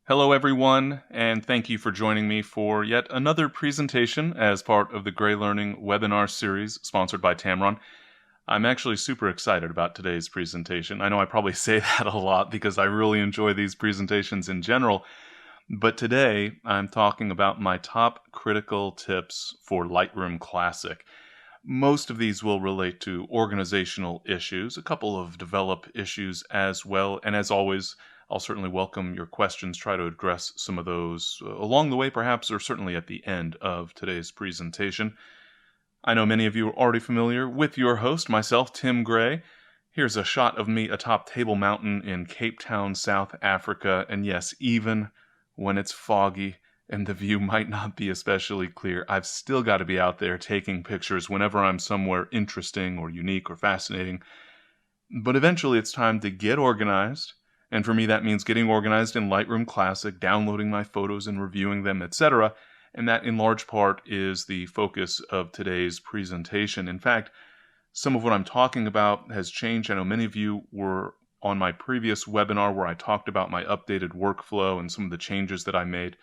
Hello everyone, and thank you for joining me for yet another presentation as part of the GreyLearning webinar series sponsored by Tamron. I'm actually super excited about today's presentation. I know I probably say that a lot because I really enjoy these presentations in general, but today I'm talking about my top critical tips for Lightroom Classic. Most of these will relate to organizational issues, a couple of develop issues as well, and as always, I'll certainly welcome your questions, try to address some of those along the way perhaps, or certainly at the end of today's presentation. I know many of you are already familiar with your host, myself, Tim Gray. Here's a shot of me atop Table Mountain in Cape Town, South Africa, and yes, even when it's foggy and the view might not be especially clear, I've still got to be out there taking pictures whenever I'm somewhere interesting or unique or fascinating. But eventually it's time to get organized. And for me, that means getting organized in Lightroom Classic, downloading my photos and reviewing them, etc. And that, in large part, is the focus of today's presentation. In fact, some of what I'm talking about has changed. I know many of you were on my previous webinar where I talked about my updated workflow and some of the changes that I made.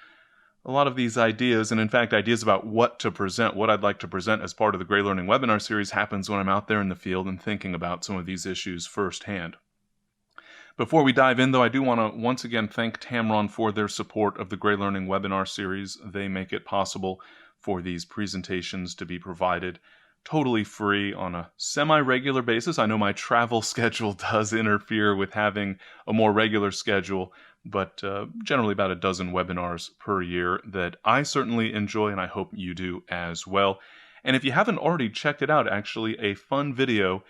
A lot of these ideas, and in fact, ideas about what to present, what I'd like to present as part of the GreyLearning webinar series happens when I'm out there in the field and thinking about some of these issues firsthand. Before we dive in, though, I do want to once again thank Tamron for their support of the GreyLearning webinar series. They make it possible for these presentations to be provided totally free on a semi-regular basis. I know my travel schedule does interfere with having a more regular schedule, but generally about a dozen webinars per year that I certainly enjoy, and I hope you do as well. And if you haven't already checked it out, actually, a fun video.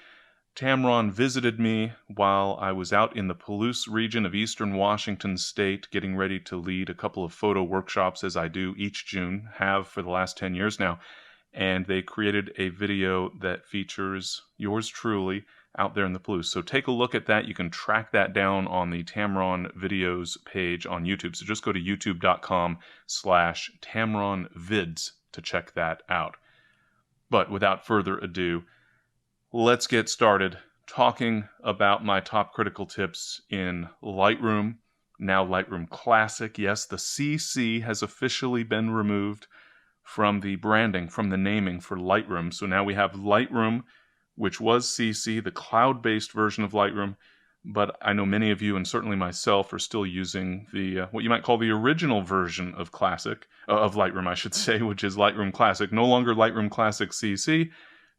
Tamron visited me while I was out in the Palouse region of eastern Washington state getting ready to lead a couple of photo workshops as I do each June, have for the last 10 years now. And they created a video that features yours truly out there in the Palouse. So take a look at that. You can track that down on the Tamron videos page on YouTube. So just go to youtube.com/TamronVids to check that out. But without further ado, let's get started talking about my top critical tips in Lightroom, now Lightroom Classic. Yes, the CC has officially been removed from the branding, from the naming for Lightroom. So now we have Lightroom, which was CC, the cloud-based version of Lightroom, but I know many of you, and certainly myself, are still using the what you might call the original version of Classic, of Lightroom, I should say, which is Lightroom Classic. No longer Lightroom Classic CC,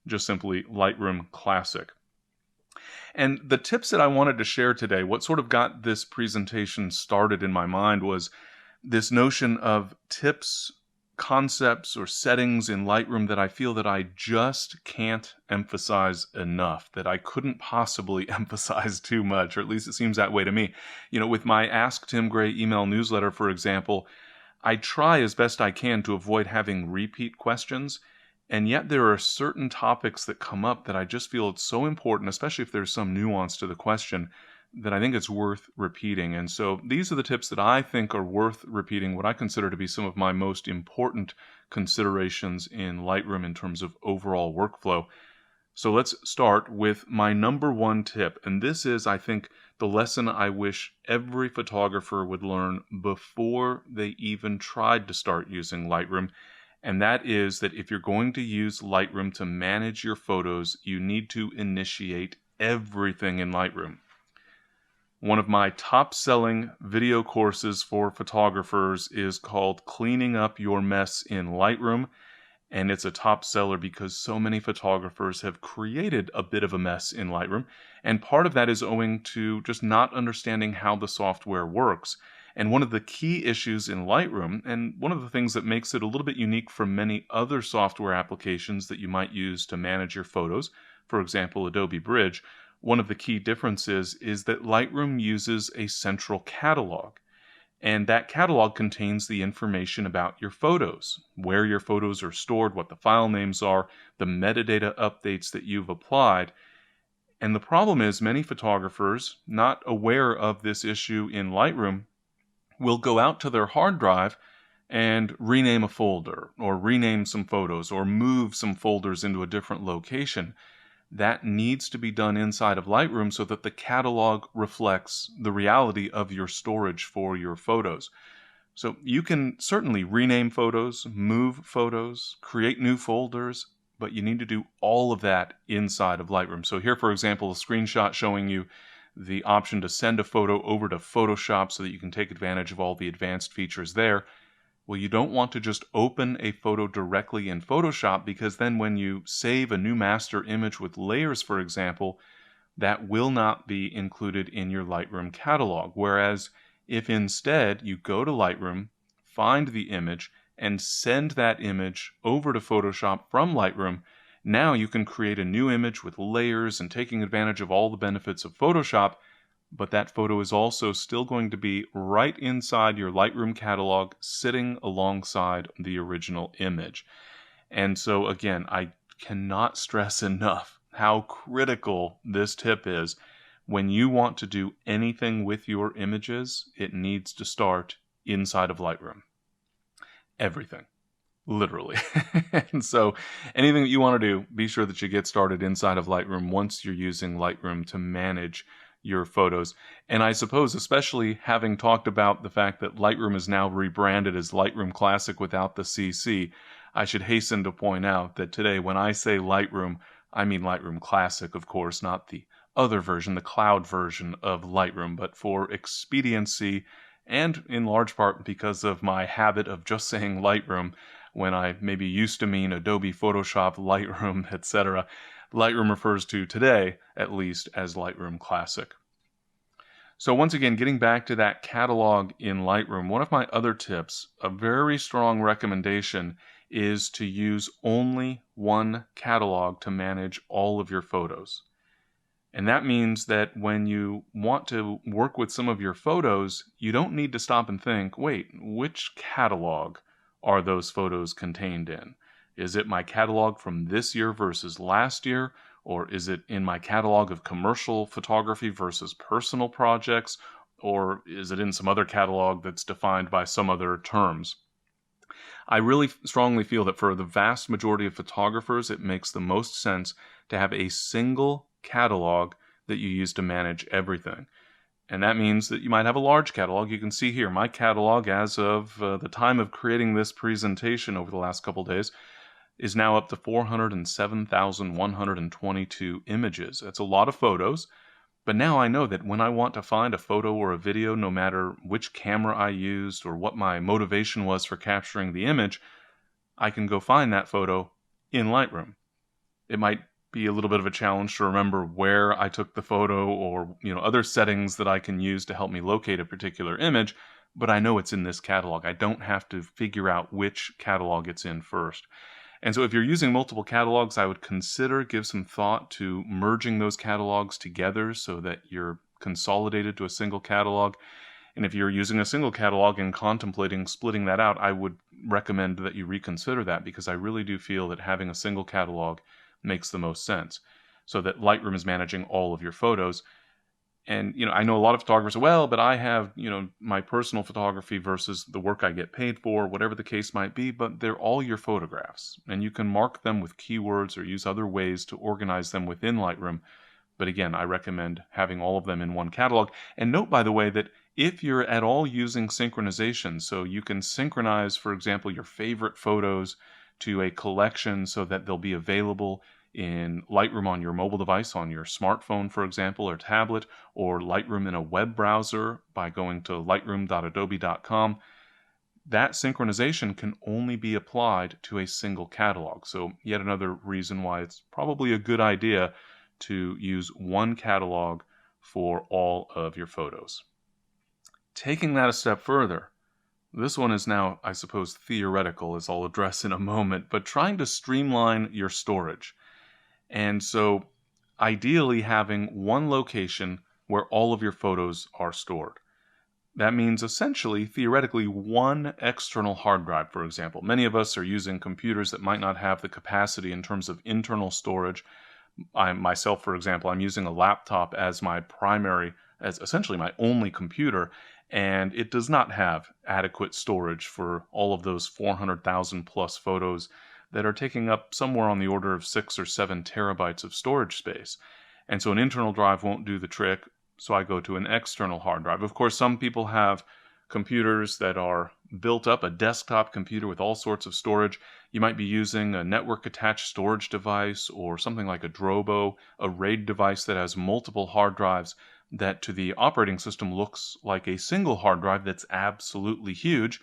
just simply Lightroom Classic. And the tips that I wanted to share today, what sort of got this presentation started in my mind was this notion of tips, concepts, or settings in Lightroom that I feel that I just can't emphasize enough, that I couldn't possibly emphasize too much, or at least it seems that way to me. You know, with my Ask Tim Gray email newsletter, for example, I try as best I can to avoid having repeat questions. And yet there are certain topics that come up that I just feel it's so important, especially if there's some nuance to the question, that I think it's worth repeating. And so these are the tips that I think are worth repeating, what I consider to be some of my most important considerations in Lightroom in terms of overall workflow. So let's start with my number one tip. And this is, I think, the lesson I wish every photographer would learn before they even tried to start using Lightroom. And that is that if you're going to use Lightroom to manage your photos, you need to initiate everything in Lightroom. One of my top-selling video courses for photographers is called Cleaning Up Your Mess in Lightroom, and it's a top seller because so many photographers have created a bit of a mess in Lightroom, and part of that is owing to just not understanding how the software works. And one of the key issues in Lightroom, and one of the things that makes it a little bit unique from many other software applications that you might use to manage your photos, for example, Adobe Bridge, one of the key differences is that Lightroom uses a central catalog. And that catalog contains the information about your photos, where your photos are stored, what the file names are, the metadata updates that you've applied. And the problem is many photographers, not aware of this issue in Lightroom, will go out to their hard drive and rename a folder, or rename some photos, or move some folders into a different location. that needs to be done inside of Lightroom so that the catalog reflects the reality of your storage for your photos. So you can certainly rename photos, move photos, create new folders, but you need to do all of that inside of Lightroom. So here, for example, a screenshot showing you the option to send a photo over to Photoshop so that you can take advantage of all the advanced features there. Well, you don't want to just open a photo directly in Photoshop, because then when you save a new master image with layers, for example, that will not be included in your Lightroom catalog. Whereas if instead you go to Lightroom, find the image, and send that image over to Photoshop from Lightroom, now you can create a new image with layers and taking advantage of all the benefits of Photoshop, but that photo is also still going to be right inside your Lightroom catalog, sitting alongside the original image. And so again, I cannot stress enough how critical this tip is. When you want to do anything with your images, it needs to start inside of Lightroom. Everything. Literally. And so anything that you want to do, be sure that you get started inside of Lightroom once you're using Lightroom to manage your photos. And I suppose, especially having talked about the fact that Lightroom is now rebranded as Lightroom Classic without the CC, I should hasten to point out that today when I say Lightroom, I mean Lightroom Classic, of course, not the other version, the cloud version of Lightroom, but for expediency and in large part because of my habit of just saying Lightroom when I maybe used to mean Adobe Photoshop, Lightroom, etc., Lightroom refers to today, at least, as Lightroom Classic. So once again, getting back to that catalog in Lightroom, one of my other tips, a very strong recommendation, is to use only one catalog to manage all of your photos. And that means that when you want to work with some of your photos, you don't need to stop and think, wait, which catalog are those photos contained in? Is it my catalog from this year versus last year? Or is it in my catalog of commercial photography versus personal projects? Or is it in some other catalog that's defined by some other terms? I really strongly feel that for the vast majority of photographers, it makes the most sense to have a single catalog that you use to manage everything. And that means that you might have a large catalog. You can see here, my catalog as of the time of creating this presentation over the last couple days is now up to 407,122 images. That's a lot of photos, but now I know that when I want to find a photo or a video, no matter which camera I used or what my motivation was for capturing the image, I can go find that photo in Lightroom. It might be a little bit of a challenge to remember where I took the photo or other settings that I can use to help me locate a particular image, but I know it's in this catalog. I don't have to figure out which catalog it's in first. And so if you're using multiple catalogs, I would give some thought to merging those catalogs together so that you're consolidated to a single catalog. And if you're using a single catalog and contemplating splitting that out, I would recommend that you reconsider that, because I really do feel that having a single catalog makes the most sense, so that Lightroom is managing all of your photos. And, I know a lot of photographers say, well, but I have, my personal photography versus the work I get paid for, whatever the case might be, but they're all your photographs. And you can mark them with keywords or use other ways to organize them within Lightroom. But again, I recommend having all of them in one catalog. And note, by the way, that if you're at all using synchronization, so you can synchronize, for example, your favorite photos to a collection so that they'll be available in Lightroom on your mobile device, on your smartphone, for example, or tablet, or Lightroom in a web browser by going to lightroom.adobe.com. That synchronization can only be applied to a single catalog. So yet another reason why it's probably a good idea to use one catalog for all of your photos. Taking that a step further, this one is now, I suppose, theoretical, as I'll address in a moment, but trying to streamline your storage. And so ideally having one location where all of your photos are stored. That means essentially, theoretically, one external hard drive, for example. Many of us are using computers that might not have the capacity in terms of internal storage. Myself, for example, I'm using a laptop as essentially my only computer, and it does not have adequate storage for all of those 400,000 plus photos that are taking up somewhere on the order of 6 or 7 terabytes of storage space. And so an internal drive won't do the trick, so I go to an external hard drive. Of course, some people have computers that are built up, a desktop computer with all sorts of storage. You might be using a network-attached storage device or something like a Drobo, a RAID device that has multiple hard drives that to the operating system looks like a single hard drive that's absolutely huge.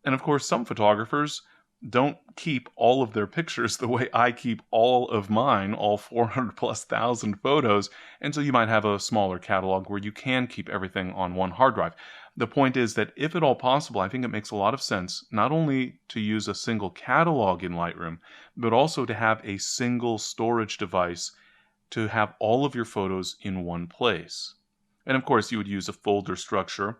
And of course, some photographers don't keep all of their pictures the way I keep all of mine, all 400 plus thousand photos. And so you might have a smaller catalog where you can keep everything on one hard drive. The point is that if at all possible, I think it makes a lot of sense not only to use a single catalog in Lightroom, but also to have a single storage device to have all of your photos in one place. And of course, you would use a folder structure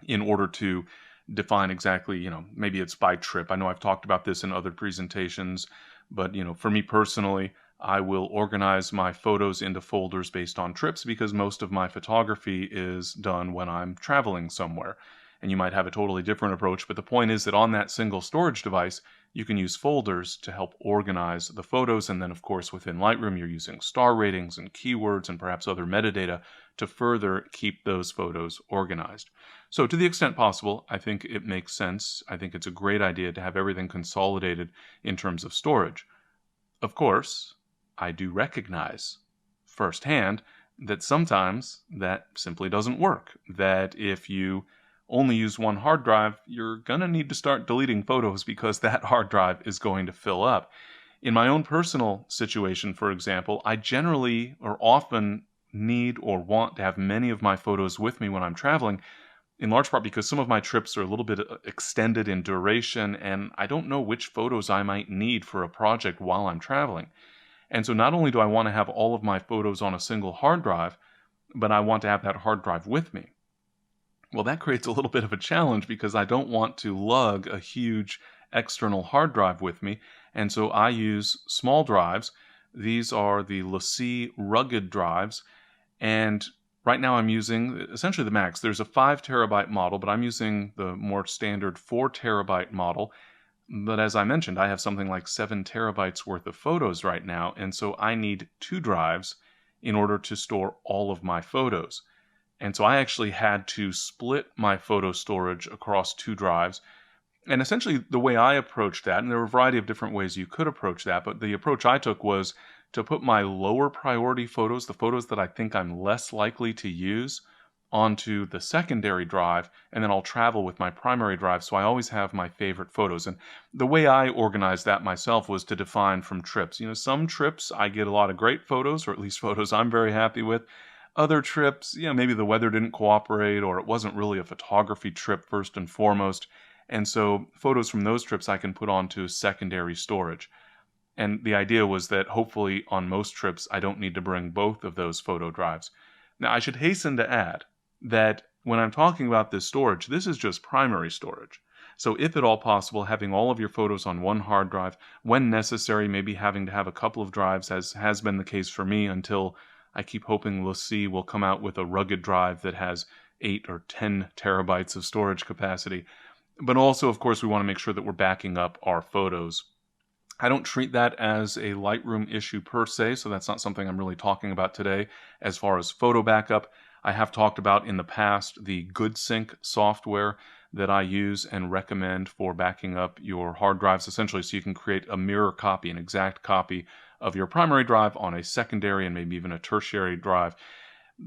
in order to define exactly, maybe it's by trip. I know I've talked about this in other presentations, but, for me personally, I will organize my photos into folders based on trips because most of my photography is done when I'm traveling somewhere. And you might have a totally different approach, but the point is that on that single storage device, you can use folders to help organize the photos. And then, of course, within Lightroom, you're using star ratings and keywords and perhaps other metadata to further keep those photos organized. So to the extent possible, I think it makes sense. I think it's a great idea to have everything consolidated in terms of storage. Of course, I do recognize firsthand that sometimes that simply doesn't work. That if you only use one hard drive, you're going to need to start deleting photos because that hard drive is going to fill up. In my own personal situation, for example, I generally or often need or want to have many of my photos with me when I'm traveling, in large part because some of my trips are a little bit extended in duration, and I don't know which photos I might need for a project while I'm traveling. And so not only do I want to have all of my photos on a single hard drive, but I want to have that hard drive with me. Well, that creates a little bit of a challenge because I don't want to lug a huge external hard drive with me, and so I use small drives. These are the LaCie rugged drives, and right now I'm using essentially the max. There's a 5 terabyte model, but I'm using the more standard 4 terabyte model. But as I mentioned, I have something like 7 terabytes worth of photos right now, and so I need 2 drives in order to store all of my photos. And so I actually had to split my photo storage across 2 drives. And essentially the way I approached that, and there were a variety of different ways you could approach that, but the approach I took was to put my lower priority photos, the photos that I think I'm less likely to use, onto the secondary drive, and then I'll travel with my primary drive, so I always have my favorite photos. And the way I organized that myself was to define from trips. Some trips I get a lot of great photos, or at least photos I'm very happy with. Other trips, maybe the weather didn't cooperate, or it wasn't really a photography trip first and foremost. And so photos from those trips I can put onto secondary storage. And the idea was that hopefully on most trips I don't need to bring both of those photo drives. Now I should hasten to add that when I'm talking about this storage, this is just primary storage. So if at all possible, having all of your photos on one hard drive, when necessary, maybe having to have a couple of drives, as has been the case for me until I keep hoping LaCie will come out with a rugged drive that has 8 or 10 terabytes of storage capacity. But also, of course, we want to make sure that we're backing up our photos. I don't treat that as a Lightroom issue per se, so that's not something I'm really talking about today. As far as photo backup, I have talked about in the past the GoodSync software that I use and recommend for backing up your hard drives, essentially so you can create a mirror copy, an exact copy of your primary drive on a secondary and maybe even a tertiary drive.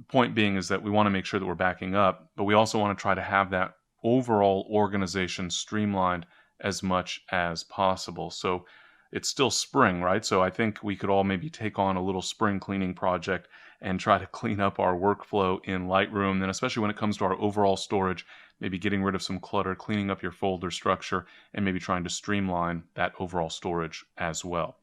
Point being is that we want to make sure that we're backing up, but we also want to try to have that overall organization streamlined as much as possible. So it's still spring, right? So I think we could all maybe take on a little spring cleaning project and try to clean up our workflow in Lightroom. And especially when it comes to our overall storage, maybe getting rid of some clutter, cleaning up your folder structure, and maybe trying to streamline that overall storage as well.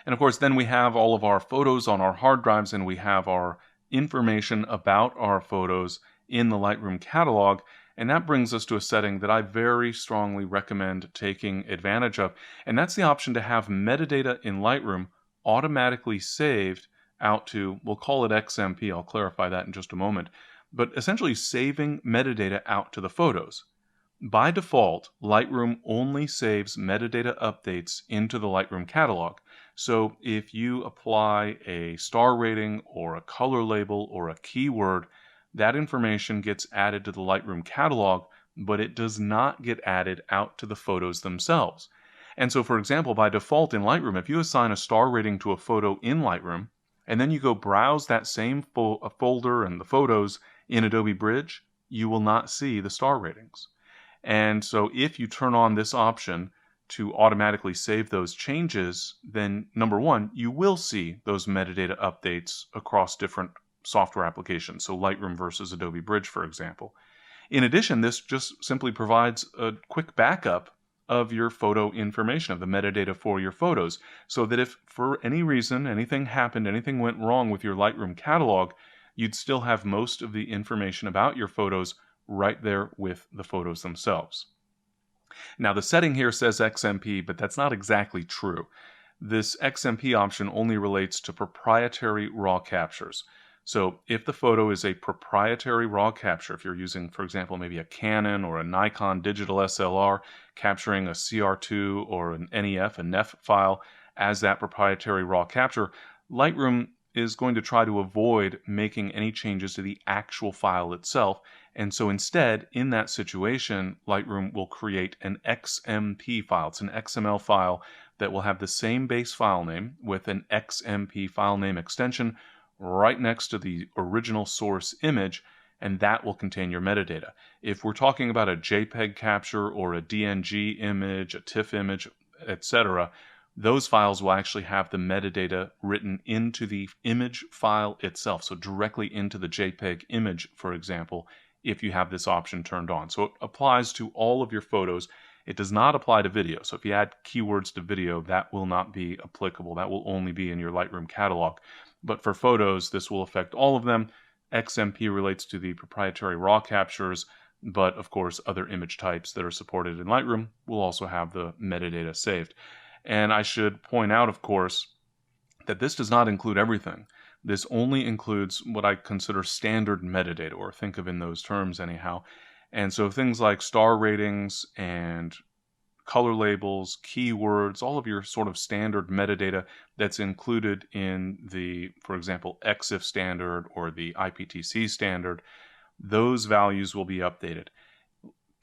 And of course, then we have all of our photos on our hard drives, and we have our information about our photos in the Lightroom catalog. And that brings us to a setting that I very strongly recommend taking advantage of. And that's the option to have metadata in Lightroom automatically saved out to, we'll call it XMP, I'll clarify that in just a moment, but essentially saving metadata out to the photos. By default, Lightroom only saves metadata updates into the Lightroom catalog. So if you apply a star rating or a color label or a keyword, that information gets added to the Lightroom catalog, but it does not get added out to the photos themselves. And so, for example, by default in Lightroom, if you assign a star rating to a photo in Lightroom, and then you go browse that same folder and the photos in Adobe Bridge, you will not see the star ratings. And so if you turn on this option to automatically save those changes, then number one, you will see those metadata updates across different software applications. So Lightroom versus Adobe Bridge, for example. In addition, this just simply provides a quick backup of your photo information, of the metadata for your photos, so that if for any reason anything happened, anything went wrong with your Lightroom catalog, you'd still have most of the information about your photos right there with the photos themselves. Now the setting here says XMP, but that's not exactly true. This XMP option only relates to proprietary raw captures. So if the photo is a proprietary raw capture, if you're using, for example, maybe a Canon or a Nikon digital SLR capturing a CR2 or an NEF, a NEF file as that proprietary raw capture, Lightroom is going to try to avoid making any changes to the actual file itself. And so instead, in that situation, Lightroom will create an XMP file. It's an XML file that will have the same base file name with an XMP file name extension right next to the original source image, and that will contain your metadata. If we're talking about a JPEG capture or a DNG image, a TIFF image, etc., those files will actually have the metadata written into the image file itself, so directly into the JPEG image, for example, if you have this option turned on. So it applies to all of your photos. It does not apply to video. So if you add keywords to video, that will not be applicable. That will only be in your Lightroom catalog. But for photos, this will affect all of them. XMP relates to the proprietary raw captures, but of course, other image types that are supported in Lightroom will also have the metadata saved. And I should point out, of course, that this does not include everything. This only includes what I consider standard metadata, or think of in those terms anyhow. And so things like star ratings and color labels, keywords, all of your sort of standard metadata that's included in the, for example, EXIF standard or the IPTC standard, those values will be updated.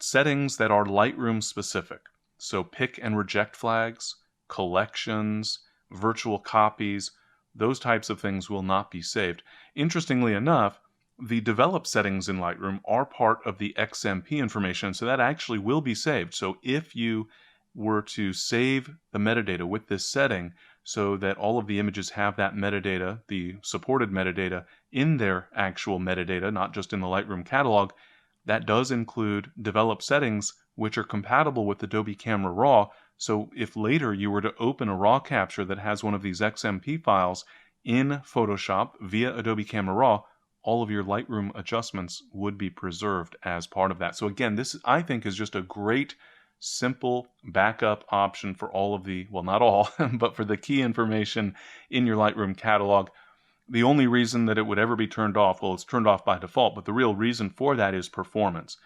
Settings that are Lightroom specific, so pick and reject flags, collections, virtual copies, those types of things will not be saved. Interestingly enough, the develop settings in Lightroom are part of the XMP information, so that actually will be saved. So if you were to save the metadata with this setting so that all of the images have that metadata, the supported metadata, in their actual metadata, not just in the Lightroom catalog, that does include develop settings which are compatible with Adobe Camera Raw. So if later you were to open a raw capture that has one of these XMP files in Photoshop via Adobe Camera Raw, all of your Lightroom adjustments would be preserved as part of that. So again, this I think is just a great, simple backup option for all of the, well, not all, but for the key information in your Lightroom catalog. The only reason that it would ever be turned off, well, it's turned off by default, but the real reason for that is performance.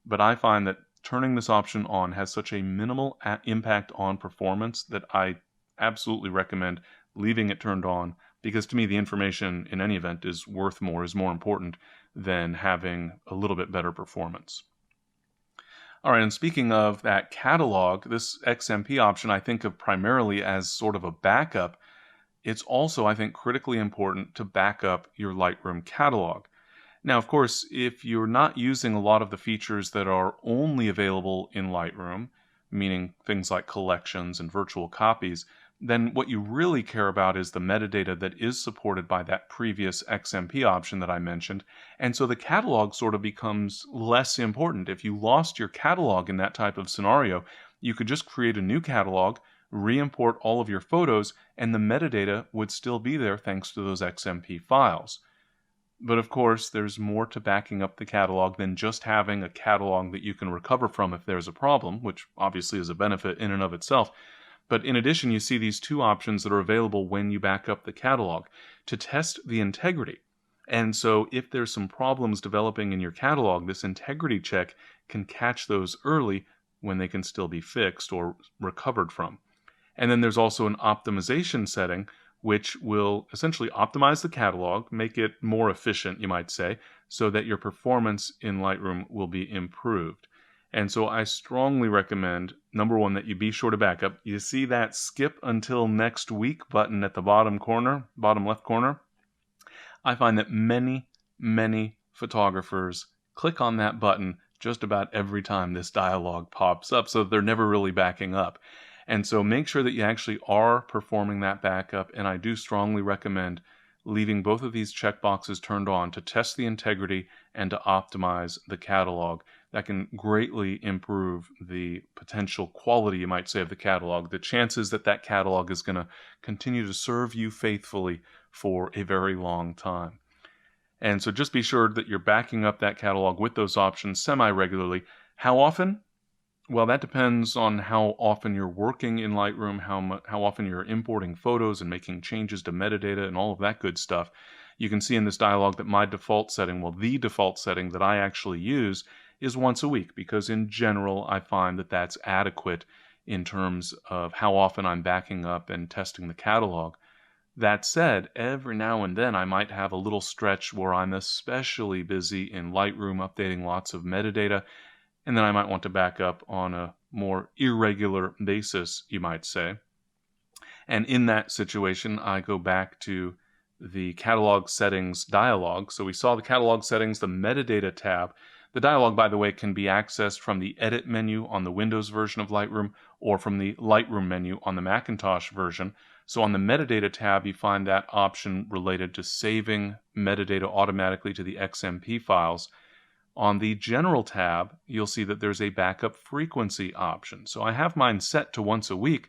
But I find that turning this option on has such a minimal impact on performance that I absolutely recommend leaving it turned on, because to me the information in any event is worth more, is more important than having a little bit better performance. All right, and speaking of that catalog, this XMP option I think of primarily as sort of a backup. It's also, I think, critically important to back up your Lightroom catalog. Now, of course, if you're not using a lot of the features that are only available in Lightroom, meaning things like collections and virtual copies, then what you really care about is the metadata that is supported by that previous XMP option that I mentioned. And so the catalog sort of becomes less important. If you lost your catalog in that type of scenario, you could just create a new catalog, re-import all of your photos, and the metadata would still be there thanks to those XMP files. But of course, there's more to backing up the catalog than just having a catalog that you can recover from if there's a problem, which obviously is a benefit in and of itself. But in addition, you see these two options that are available when you back up the catalog to test the integrity. And so if there's some problems developing in your catalog, this integrity check can catch those early when they can still be fixed or recovered from. And then there's also an optimization setting, which will essentially optimize the catalog, make it more efficient, you might say, so that your performance in Lightroom will be improved. And so I strongly recommend, number one, that you be sure to backup. You see that skip until next week button at the bottom left corner? I find that many photographers click on that button just about every time this dialog pops up, so they're never really backing up. And so make sure that you actually are performing that backup, and I do strongly recommend leaving both of these checkboxes turned on to test the integrity and to optimize the catalog. That can greatly improve the potential quality, you might say, of the catalog. The chances that that catalog is going to continue to serve you faithfully for a very long time. And so just be sure that you're backing up that catalog with those options semi-regularly. How often? Well, that depends on how often you're working in Lightroom, how often you're importing photos and making changes to metadata and all of that good stuff. You can see in this dialog that my default setting, the default setting that I actually use is once a week, because in general I find that that's adequate in terms of how often I'm backing up and testing the catalog. That said, every now and then I might have a little stretch where I'm especially busy in Lightroom updating lots of metadata, and then I might want to back up on a more irregular basis, you might say. And in that situation, I go back to the catalog settings dialog. So we saw the catalog settings, the metadata tab. The dialog, by the way, can be accessed from the edit menu on the Windows version of Lightroom or from the Lightroom menu on the Macintosh version. So on the metadata tab, you find that option related to saving metadata automatically to the XMP files. On the General tab, you'll see that there's a backup frequency option. So I have mine set to once a week,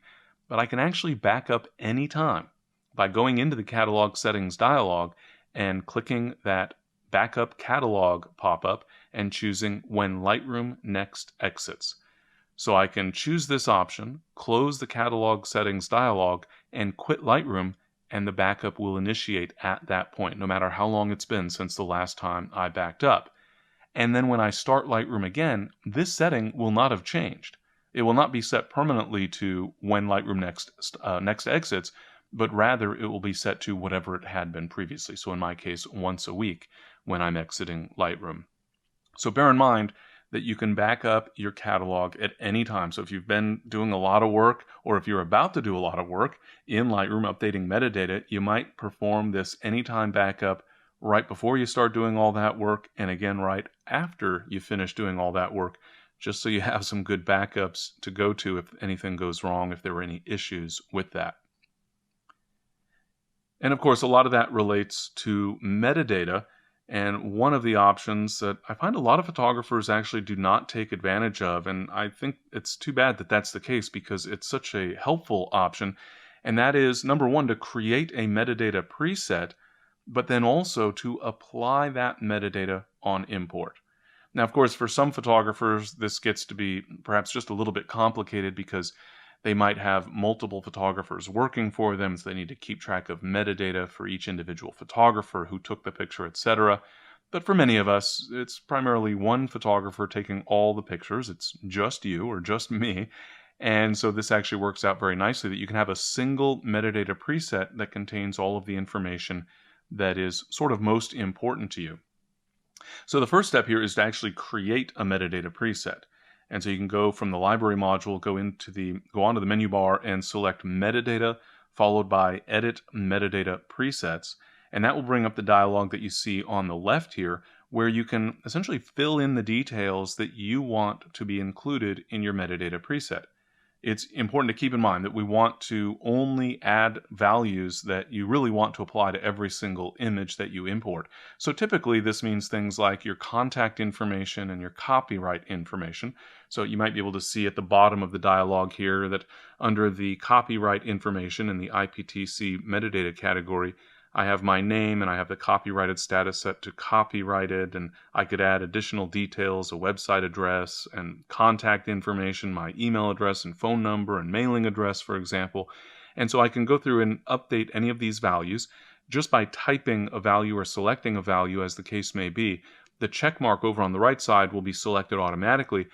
but I can actually back up anytime by going into the Catalog Settings dialog and clicking that Backup Catalog pop-up and choosing When Lightroom Next Exits. So I can choose this option, close the Catalog Settings dialog, and quit Lightroom, and the backup will initiate at that point, no matter how long it's been since the last time I backed up. And then when I start Lightroom again, this setting will not have changed. It will not be set permanently to when Lightroom next exits, but rather it will be set to whatever it had been previously. So in my case, once a week when I'm exiting Lightroom. So bear in mind that you can back up your catalog at any time. So if you've been doing a lot of work, or if you're about to do a lot of work in Lightroom updating metadata, you might perform this anytime backup right before you start doing all that work, and again right after you finish doing all that work, just so you have some good backups to go to if anything goes wrong, if there were any issues with that. And of course, a lot of that relates to metadata, and one of the options that I find a lot of photographers actually do not take advantage of, and I think it's too bad that that's the case because it's such a helpful option, and that is, number one, to create a metadata preset, but then also to apply that metadata on import. Now, of course, for some photographers, this gets to be perhaps just a little bit complicated because they might have multiple photographers working for them, so they need to keep track of metadata for each individual photographer who took the picture, etc. But for many of us, it's primarily one photographer taking all the pictures. It's just you or just me. And so this actually works out very nicely that you can have a single metadata preset that contains all of the information that is sort of most important to you. So the first step here is to actually create a metadata preset. And so you can go from the library module, go onto the menu bar and select metadata, followed by edit metadata presets. And that will bring up the dialog that you see on the left here, where you can essentially fill in the details that you want to be included in your metadata preset. It's important to keep in mind that we want to only add values that you really want to apply to every single image that you import. So typically this means things like your contact information and your copyright information. So you might be able to see at the bottom of the dialog here that under the copyright information in the IPTC metadata category, I have my name and I have the copyrighted status set to copyrighted, and I could add additional details, a website address and contact information, my email address and phone number and mailing address, for example. And so I can go through and update any of these values just by typing a value or selecting a value as the case may be. the check mark over on the right side will be selected automatically.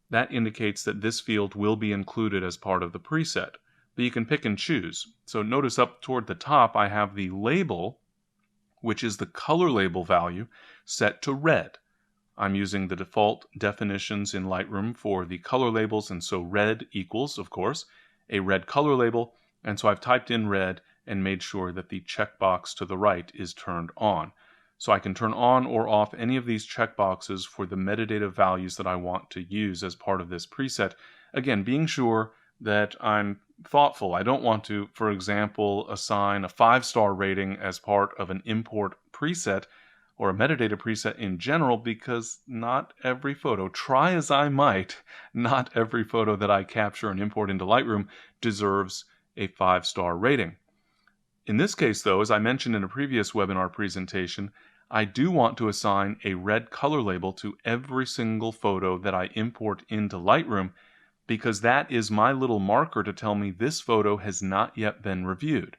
That indicates that this field will be included as part of the preset. But you can pick and choose. So notice up toward the top I have the label, which is the color label value, set to red. I'm using the default definitions in Lightroom for the color labels, and so red equals, of course, a red color label, and so I've typed in red and made sure that the checkbox to the right is turned on. So I can turn on or off any of these checkboxes for the metadata values that I want to use as part of this preset. Again, being sure that I'm thoughtful. I don't want to, for example, assign a 5-star rating as part of an import preset or a metadata preset in general, because not every photo, try as I might, not every photo that I capture and import into Lightroom deserves a 5-star rating. In this case, though, as I mentioned in a previous webinar presentation, I do want to assign a red color label to every single photo that I import into Lightroom, because that is my little marker to tell me this photo has not yet been reviewed.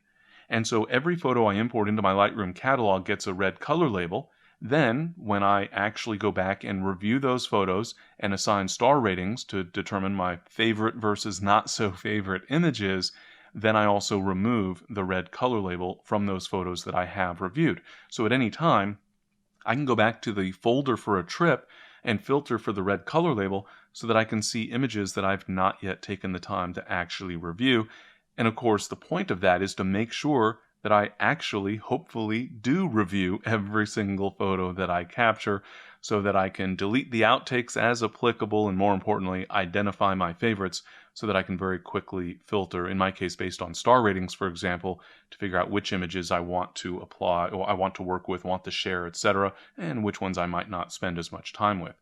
And so every photo I import into my Lightroom catalog gets a red color label. Then, when I actually go back and review those photos and assign star ratings to determine my favorite versus not so favorite images, then I also remove the red color label from those photos that I have reviewed. So at any time, I can go back to the folder for a trip and filter for the red color label so that I can see images that I've not yet taken the time to actually review. And of course, the point of that is to make sure that I actually, hopefully, do review every single photo that I capture so that I can delete the outtakes as applicable, and more importantly, identify my favorites so that I can very quickly filter, in my case based on star ratings, for example, to figure out which images I want to apply, or I want to work with, want to share, etc., and which ones I might not spend as much time with.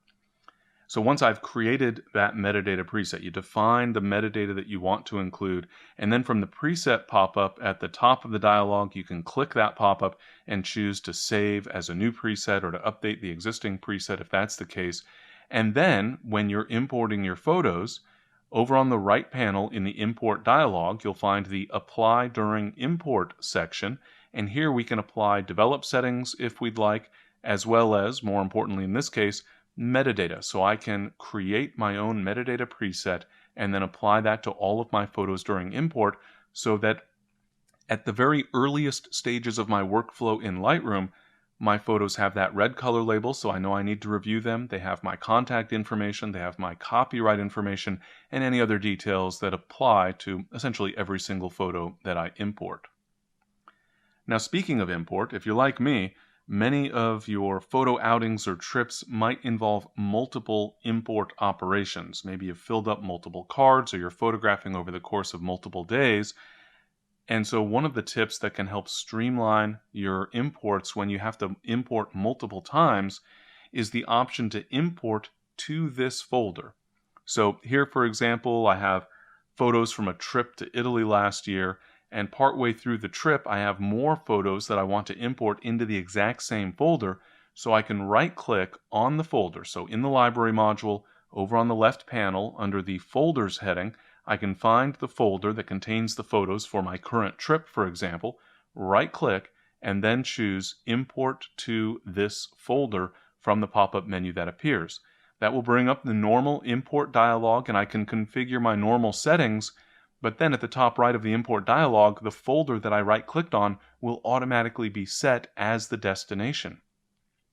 So once I've created that metadata preset, you define the metadata that you want to include, and then from the preset pop-up at the top of the dialog, you can click that pop-up and choose to save as a new preset or to update the existing preset if that's the case. And then when you're importing your photos, over on the right panel in the import dialog, you'll find the Apply During Import section, and here we can apply develop settings if we'd like, as well as, more importantly in this case, metadata. So I can create my own metadata preset and then apply that to all of my photos during import, so that at the very earliest stages of my workflow in Lightroom, my photos have that red color label, so I know I need to review them. They have my contact information, they have my copyright information, and any other details that apply to essentially every single photo that I import. Now, speaking of import, if you're like me, many of your photo outings or trips might involve multiple import operations. Maybe you've filled up multiple cards or you're photographing over the course of multiple days. And so one of the tips that can help streamline your imports when you have to import multiple times is the option to import to this folder. So here, for example, I have photos from a trip to Italy last year, and partway through the trip, I have more photos that I want to import into the exact same folder, so I can right-click on the folder. So in the Library module, over on the left panel, under the Folders heading, I can find the folder that contains the photos for my current trip, for example, right-click, and then choose Import to this folder from the pop-up menu that appears. That will bring up the normal import dialog, and I can configure my normal settings. But then at the top right of the import dialog, the folder that I right-clicked on will automatically be set as the destination.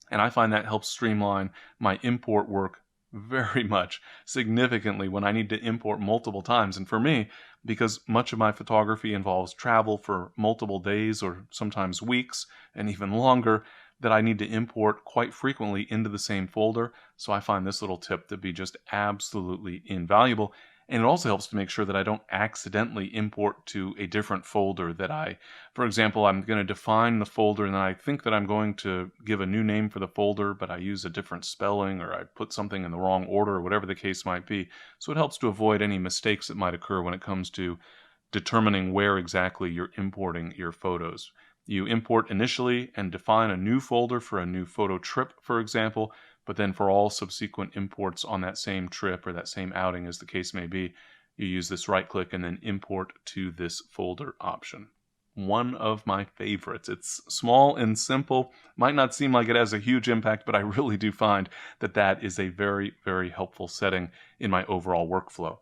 And I find that helps streamline my import work very much, significantly, when I need to import multiple times. And for me, because much of my photography involves travel for multiple days or sometimes weeks and even longer, that I need to import quite frequently into the same folder. So I find this little tip to be just absolutely invaluable. And it also helps to make sure that I don't accidentally import to a different folder that for example, I'm going to define the folder and then I think that I'm going to give a new name for the folder, but I use a different spelling or I put something in the wrong order or whatever the case might be. So it helps to avoid any mistakes that might occur when it comes to determining where exactly you're importing your photos. You import initially and define a new folder for a new photo trip, for example, but then for all subsequent imports on that same trip or that same outing, as the case may be, you use this right-click and then import to this folder option. one of my favorites. It's small and simple, might not seem like it has a huge impact, but I really do find that that is a very, very helpful setting in my overall workflow.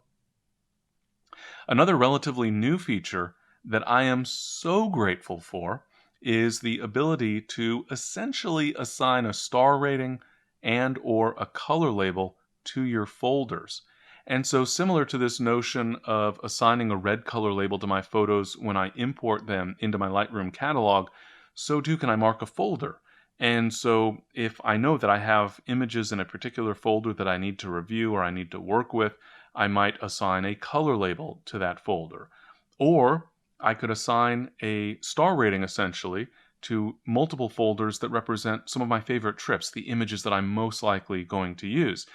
Another relatively new feature that I am so grateful for is the ability to essentially assign a star rating and or a color label to your folders. And so similar to this notion of assigning a red color label to my photos when I import them into my Lightroom catalog, so too can I mark a folder. And so if I know that I have images in a particular folder that I need to review or I need to work with, I might assign a color label to that folder. Or I could assign a star rating essentially to multiple folders that represent some of my favorite trips, the images that I'm most likely going to use.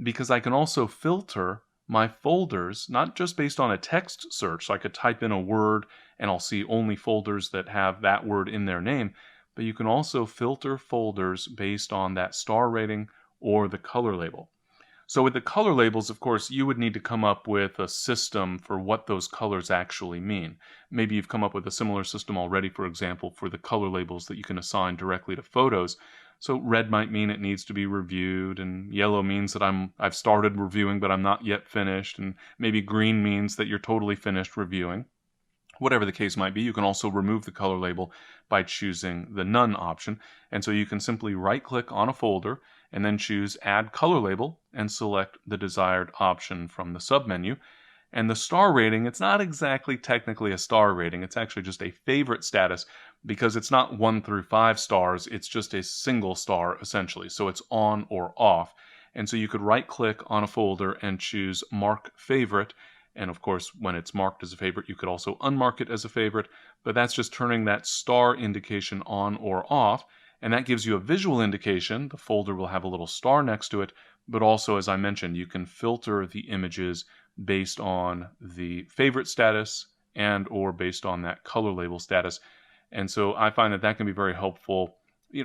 Because I can also filter my folders, not just based on a text search, so I could type in a word and I'll see only folders that have that word in their name, but you can also filter folders based on that star rating or the color label. So with the color labels, of course, you would need to come up with a system for what those colors actually mean. Maybe you've come up with a similar system already, for example, for the color labels that you can assign directly to photos. So red might mean it needs to be reviewed, and yellow means that I've started reviewing but I'm not yet finished, and maybe green means that you're totally finished reviewing. Whatever the case might be, you can also remove the color label by choosing the None option. And so you can simply right-click on a folder and then choose Add Color Label and select the desired option from the submenu. And the star rating, it's not exactly technically a star rating. It's actually just a favorite status because it's not 1 through 5 stars. It's just a single star, essentially. So it's on or off. And so you could right-click on a folder and choose Mark Favorite. And of course, when it's marked as a favorite, you could also unmark it as a favorite. But that's just turning that star indication on or off. And that gives you a visual indication. The folder will have a little star next to it. But also, as I mentioned, you can filter the images based on the favorite status and or based on that color label status. And so I find that that can be very helpful.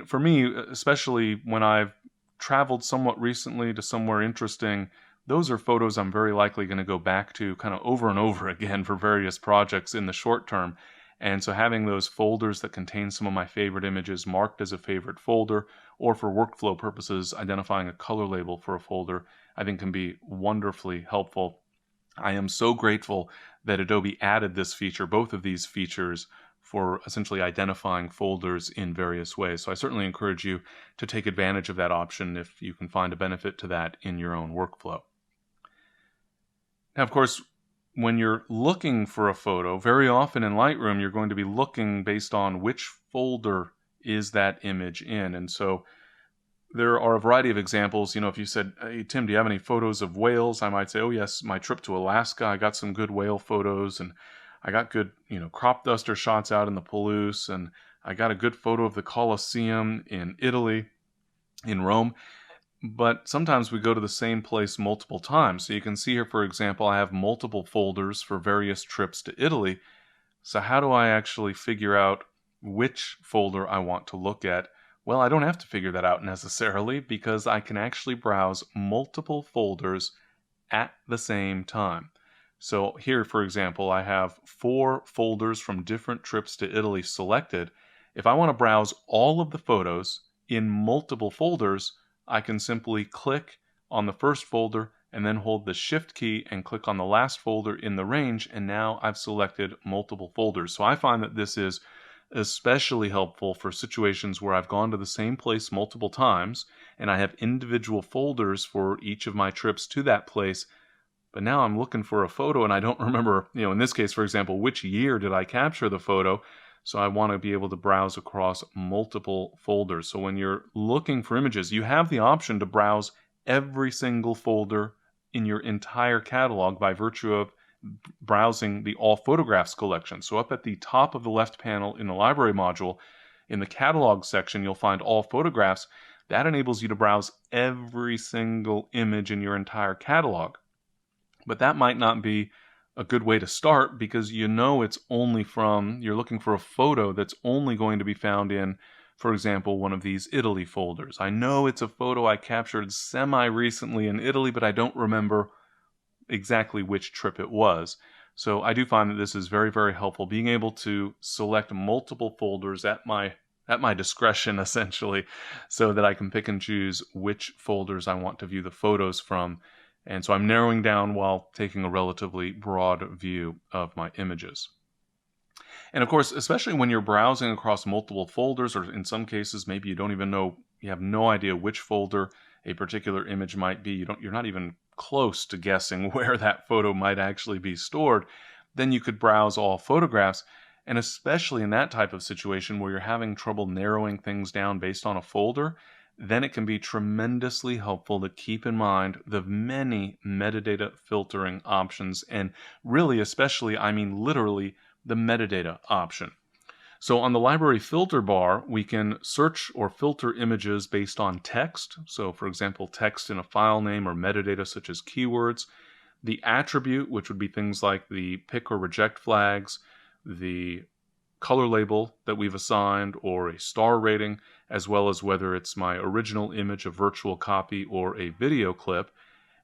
For me, especially when I've traveled somewhat recently to somewhere interesting, those are photos I'm very likely going to go back to kind of over and over again for various projects in the short term. And so having those folders that contain some of my favorite images marked as a favorite folder, or for workflow purposes, identifying a color label for a folder, I think can be wonderfully helpful. I am so grateful that Adobe added this feature, both of these features, for essentially identifying folders in various ways. So I certainly encourage you to take advantage of that option if you can find a benefit to that in your own workflow. Now, of course, when you're looking for a photo, very often in Lightroom, you're going to be looking based on which folder is that image in. And so there are a variety of examples. If you said, "Hey, Tim, do you have any photos of whales?" I might say, "Oh, yes, my trip to Alaska, I got some good whale photos, and I got good, crop duster shots out in the Palouse, and I got a good photo of the Colosseum in Italy, in Rome." But sometimes we go to the same place multiple times. So you can see here, for example, I have multiple folders for various trips to Italy. So how do I actually figure out which folder I want to look at? Well, I don't have to figure that out necessarily because I can actually browse multiple folders at the same time. So here, for example, I have 4 folders from different trips to Italy selected. If I want to browse all of the photos in multiple folders, I can simply click on the first folder and then hold the Shift key and click on the last folder in the range, and now I've selected multiple folders. So I find that this is especially helpful for situations where I've gone to the same place multiple times and I have individual folders for each of my trips to that place. But now I'm looking for a photo and I don't remember, in this case, for example, which year did I capture the photo? So I want to be able to browse across multiple folders. So when you're looking for images, you have the option to browse every single folder in your entire catalog by virtue of browsing the All Photographs collection. So up at the top of the left panel in the library module, in the catalog section, you'll find All Photographs. That enables you to browse every single image in your entire catalog. But that might not be a good way to start because it's only you're looking for a photo that's only going to be found in, for example, one of these Italy folders. I know it's a photo I captured semi-recently in Italy, but I don't remember exactly which trip it was. So I do find that this is very, very helpful, being able to select multiple folders at my discretion, essentially, so that I can pick and choose which folders I want to view the photos from. And so I'm narrowing down while taking a relatively broad view of my images. And of course, especially when you're browsing across multiple folders, or in some cases, maybe you don't even know, you have no idea which folder a particular image might be. You're not even close to guessing where that photo might actually be stored. Then you could browse all photographs. And especially in that type of situation where you're having trouble narrowing things down based on a folder, then it can be tremendously helpful to keep in mind the many metadata filtering options, and really, especially, I mean literally, the metadata option. So on the library filter bar, we can search or filter images based on text. So for example, text in a file name or metadata such as keywords. The attribute, which would be things like the pick or reject flags, the color label that we've assigned, or a star rating, as well as whether it's my original image, a virtual copy, or a video clip.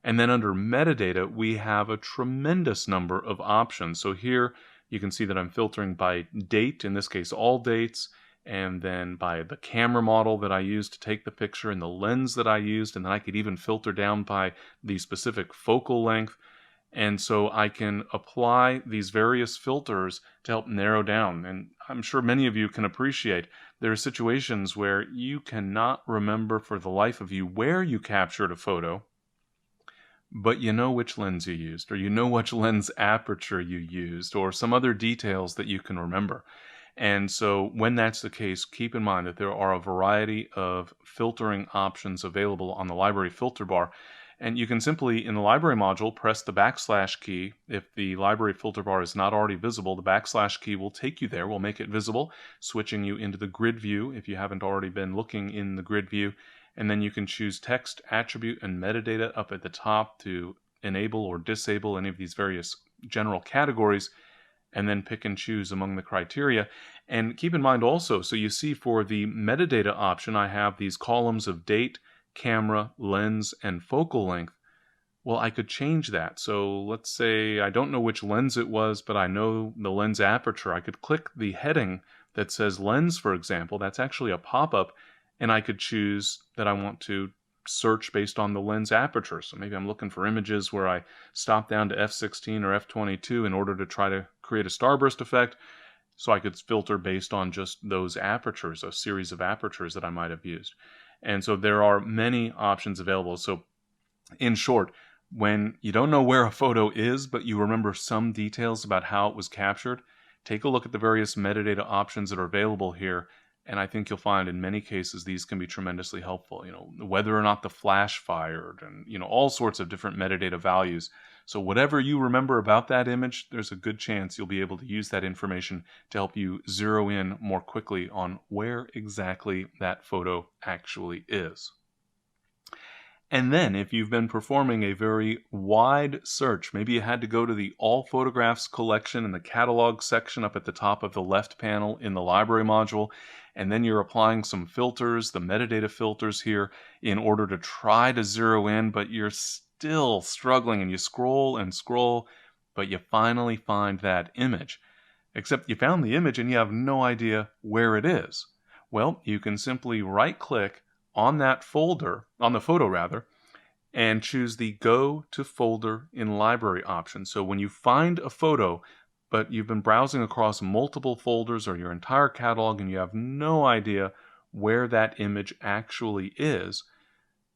And then under metadata, we have a tremendous number of options. So here you can see that I'm filtering by date, in this case all dates, and then by the camera model that I used to take the picture and the lens that I used, and then I could even filter down by the specific focal length. And so I can apply these various filters to help narrow down. And I'm sure many of you can appreciate there are situations where you cannot remember for the life of you where you captured a photo, but you know which lens you used, or you know which lens aperture you used, or some other details that you can remember. And so when that's the case, keep in mind that there are a variety of filtering options available on the library filter bar. And you can simply, in the library module, press the backslash key. If the library filter bar is not already visible, the backslash key will take you there, will make it visible, switching you into the grid view if you haven't already been looking in the grid view. And then you can choose text, attribute, and metadata up at the top to enable or disable any of these various general categories, and then pick and choose among the criteria. And keep in mind also, so you see for the metadata option, I have these columns of date, camera, lens, and focal length. Well, I could change that. So let's say I don't know which lens it was, but I know the lens aperture. I could click the heading that says lens, for example. That's actually a pop-up, and I could choose that I want to search based on the lens aperture. So maybe I'm looking for images where I stop down to f16 or f22 in order to try to create a starburst effect. So I could filter based on just those apertures, a series of apertures that I might have used. And so there are many options available. So in short, when you don't know where a photo is, but you remember some details about how it was captured, take a look at the various metadata options that are available here. And I think you'll find in many cases these can be tremendously helpful. Whether or not the flash fired, and all sorts of different metadata values. So whatever you remember about that image, there's a good chance you'll be able to use that information to help you zero in more quickly on where exactly that photo actually is. And then if you've been performing a very wide search, maybe you had to go to the All Photographs collection in the catalog section up at the top of the left panel in the library module, and then you're applying some filters, the metadata filters here, in order to try to zero in, but you're still struggling, and you scroll and scroll, but you finally find that image. Except you found the image and you have no idea where it is. Well, you can simply right-click on that folder, on the photo rather, and choose the Go to Folder in Library option. So when you find a photo, but you've been browsing across multiple folders or your entire catalog and you have no idea where that image actually is,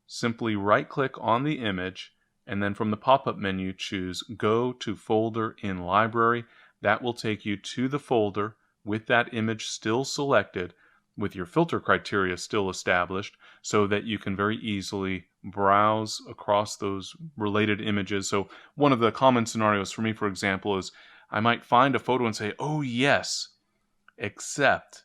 simply right-click on the image, and then from the pop-up menu, choose Go to Folder in Library. That will take you to the folder with that image still selected, with your filter criteria still established, so that you can very easily browse across those related images. So one of the common scenarios for me, for example, is I might find a photo and say, oh yes, except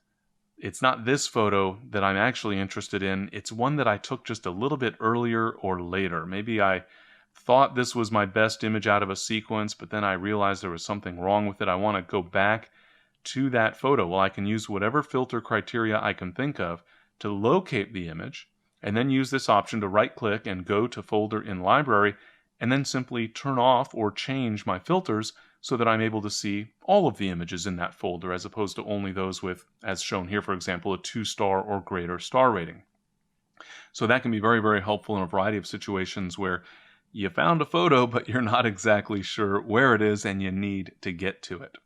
it's not this photo that I'm actually interested in. It's one that I took just a little bit earlier or later. Maybe I thought this was my best image out of a sequence, but then I realized there was something wrong with it. I want to go back to that photo. Well, I can use whatever filter criteria I can think of to locate the image, and then use this option to right-click and go to Folder in Library, and then simply turn off or change my filters so that I'm able to see all of the images in that folder as opposed to only those with, as shown here, for example, a 2-star or greater star rating. So that can be very, very helpful in a variety of situations where you found a photo, but you're not exactly sure where it is and you need to get to it.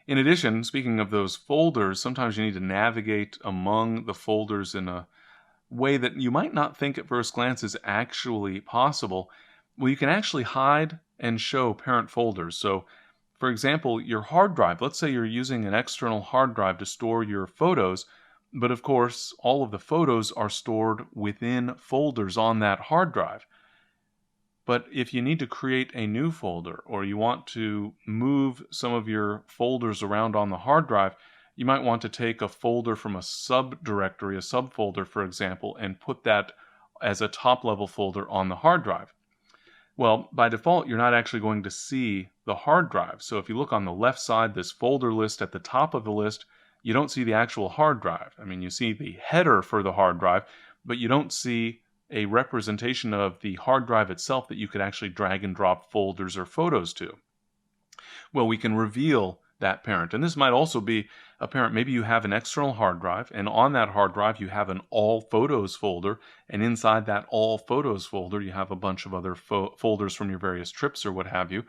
In addition, speaking of those folders, sometimes you need to navigate among the folders in a way that you might not think at first glance is actually possible. Well, you can actually hide and show parent folders. So, for example, your hard drive, let's say you're using an external hard drive to store your photos, but of course, all of the photos are stored within folders on that hard drive. But if you need to create a new folder or you want to move some of your folders around on the hard drive, you might want to take a folder from a subdirectory, a subfolder, for example, and put that as a top-level folder on the hard drive. Well, by default, you're not actually going to see the hard drive. So if you look on the left side, this folder list at the top of the list, you don't see the actual hard drive. I mean, you see the header for the hard drive, but you don't see a representation of the hard drive itself that you could actually drag and drop folders or photos to. Well, we can reveal that parent. And this might also be a parent. Maybe you have an external hard drive, and on that hard drive you have an all photos folder, and inside that all photos folder you have a bunch of other folders from your various trips or what have you.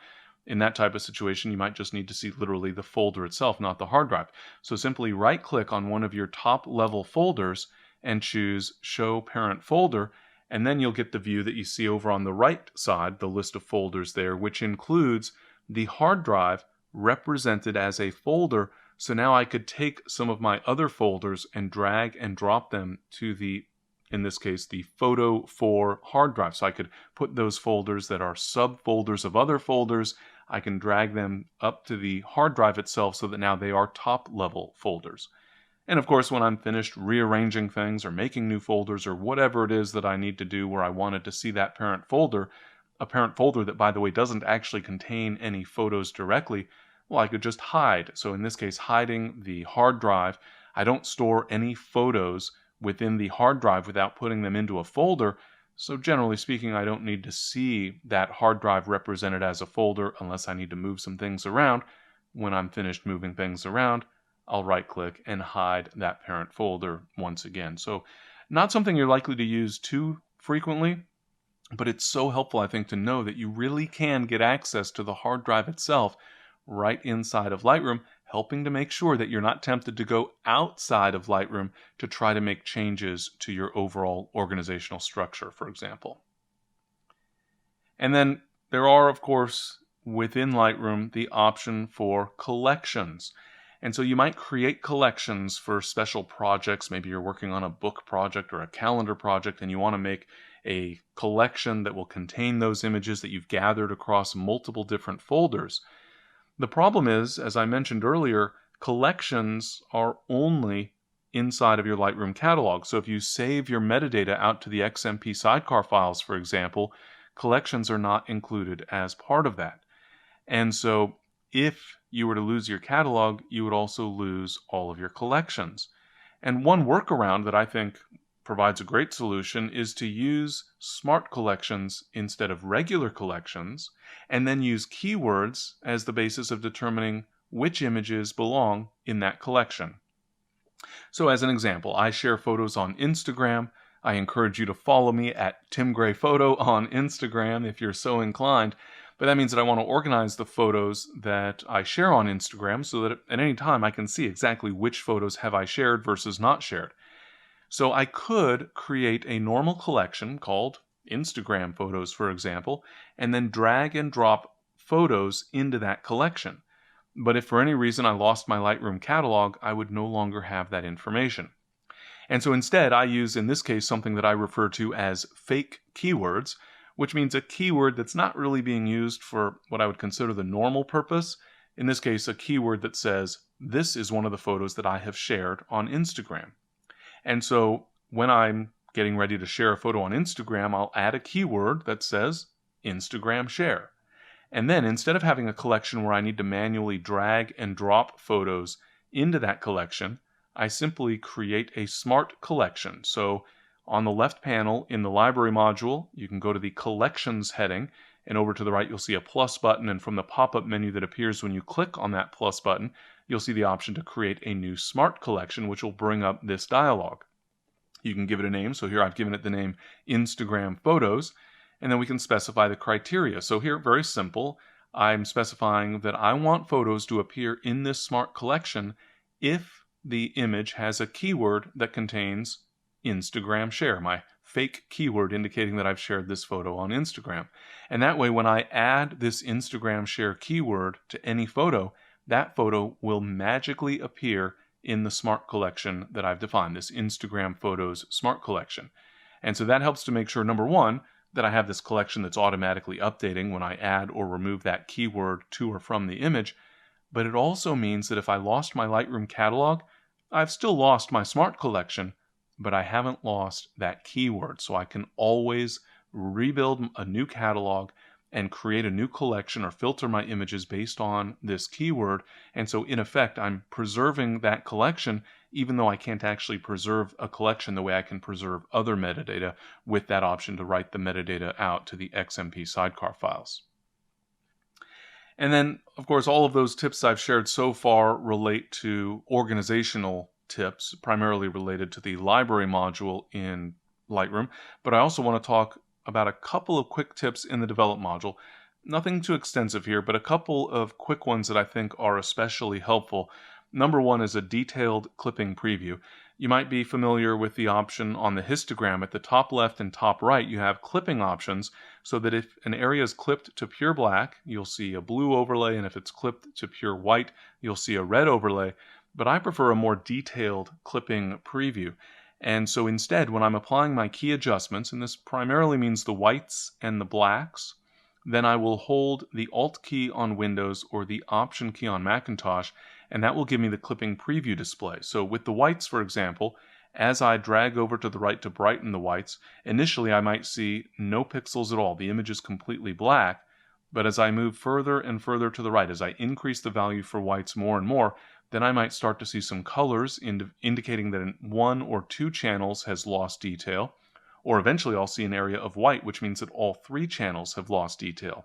In that type of situation, you might just need to see literally the folder itself, not the hard drive. So simply right-click on one of your top-level folders and choose Show Parent Folder, and then you'll get the view that you see over on the right side, the list of folders there, which includes the hard drive represented as a folder. So now I could take some of my other folders and drag and drop them to the, in this case, the Photo 4 hard drive. So I could put those folders that are subfolders of other folders, I can drag them up to the hard drive itself so that now they are top-level folders. And of course, when I'm finished rearranging things or making new folders or whatever it is that I need to do where I wanted to see that parent folder, a parent folder that, by the way, doesn't actually contain any photos directly, well, I could just hide. So in this case, hiding the hard drive. I don't store any photos within the hard drive without putting them into a folder. So generally speaking, I don't need to see that hard drive represented as a folder unless I need to move some things around. When I'm finished moving things around, I'll right-click and hide that parent folder once again. So not something you're likely to use too frequently, but it's so helpful, I think, to know that you really can get access to the hard drive itself right inside of Lightroom, helping to make sure that you're not tempted to go outside of Lightroom to try to make changes to your overall organizational structure, for example. And then there are, of course, within Lightroom, the option for collections. And so you might create collections for special projects. Maybe you're working on a book project or a calendar project and you want to make a collection that will contain those images that you've gathered across multiple different folders. The problem is, as I mentioned earlier, collections are only inside of your Lightroom catalog. So if you save your metadata out to the XMP sidecar files, for example, collections are not included as part of that. And so if you were to lose your catalog, you would also lose all of your collections. And one workaround that I think provides a great solution is to use smart collections instead of regular collections, and then use keywords as the basis of determining which images belong in that collection. So as an example, I share photos on Instagram. I encourage you to follow me at TimGrayPhoto on Instagram if you're so inclined. But that means that I want to organize the photos that I share on Instagram so that at any time I can see exactly which photos have I shared versus not shared. So I could create a normal collection called Instagram photos, for example, and then drag and drop photos into that collection. But if for any reason I lost my Lightroom catalog, I would no longer have that information. And so instead, I use, in this case, something that I refer to as fake keywords, which means a keyword that's not really being used for what I would consider the normal purpose. In this case, a keyword that says, this is one of the photos that I have shared on Instagram. And so when I'm getting ready to share a photo on Instagram, I'll add a keyword that says Instagram share. And then instead of having a collection where I need to manually drag and drop photos into that collection, I simply create a smart collection. So on the left panel in the library module, you can go to the collections heading and over to the right you'll see a plus button, and from the pop-up menu that appears when you click on that plus button, you'll see the option to create a new smart collection, which will bring up this dialog. You can give it a name, so here I've given it the name Instagram Photos, and then we can specify the criteria. So here, very simple, I'm specifying that I want photos to appear in this smart collection if the image has a keyword that contains Instagram share, my fake keyword indicating that I've shared this photo on Instagram. And that way, when I add this Instagram share keyword to any photo, that photo will magically appear in the smart collection that I've defined, this Instagram Photos smart collection. And so that helps to make sure, number one, that I have this collection that's automatically updating when I add or remove that keyword to or from the image. But it also means that if I lost my Lightroom catalog, I've still lost my smart collection, but I haven't lost that keyword. So I can always rebuild a new catalog and create a new collection or filter my images based on this keyword. And so in effect, I'm preserving that collection, even though I can't actually preserve a collection the way I can preserve other metadata with that option to write the metadata out to the XMP sidecar files. And then, of course, all of those tips I've shared so far relate to organizational tips, primarily related to the library module in Lightroom, but I also want to talk about a couple of quick tips in the develop module. Nothing too extensive here, but a couple of quick ones that I think are especially helpful. Number one is a detailed clipping preview. You might be familiar with the option on the histogram at the top left and top right. You have clipping options so that if an area is clipped to pure black, you'll see a blue overlay, and if it's clipped to pure white, you'll see a red overlay. But I prefer a more detailed clipping preview. And so instead, when I'm applying my key adjustments, and this primarily means the whites and the blacks, then I will hold the Alt key on Windows or the Option key on Macintosh, and that will give me the clipping preview display. So with the whites, for example, as I drag over to the right to brighten the whites, initially I might see no pixels at all. The image is completely black, but as I move further and further to the right, as I increase the value for whites more and more, then I might start to see some colors indicating that one or two channels has lost detail, or eventually I'll see an area of white, which means that all three channels have lost detail.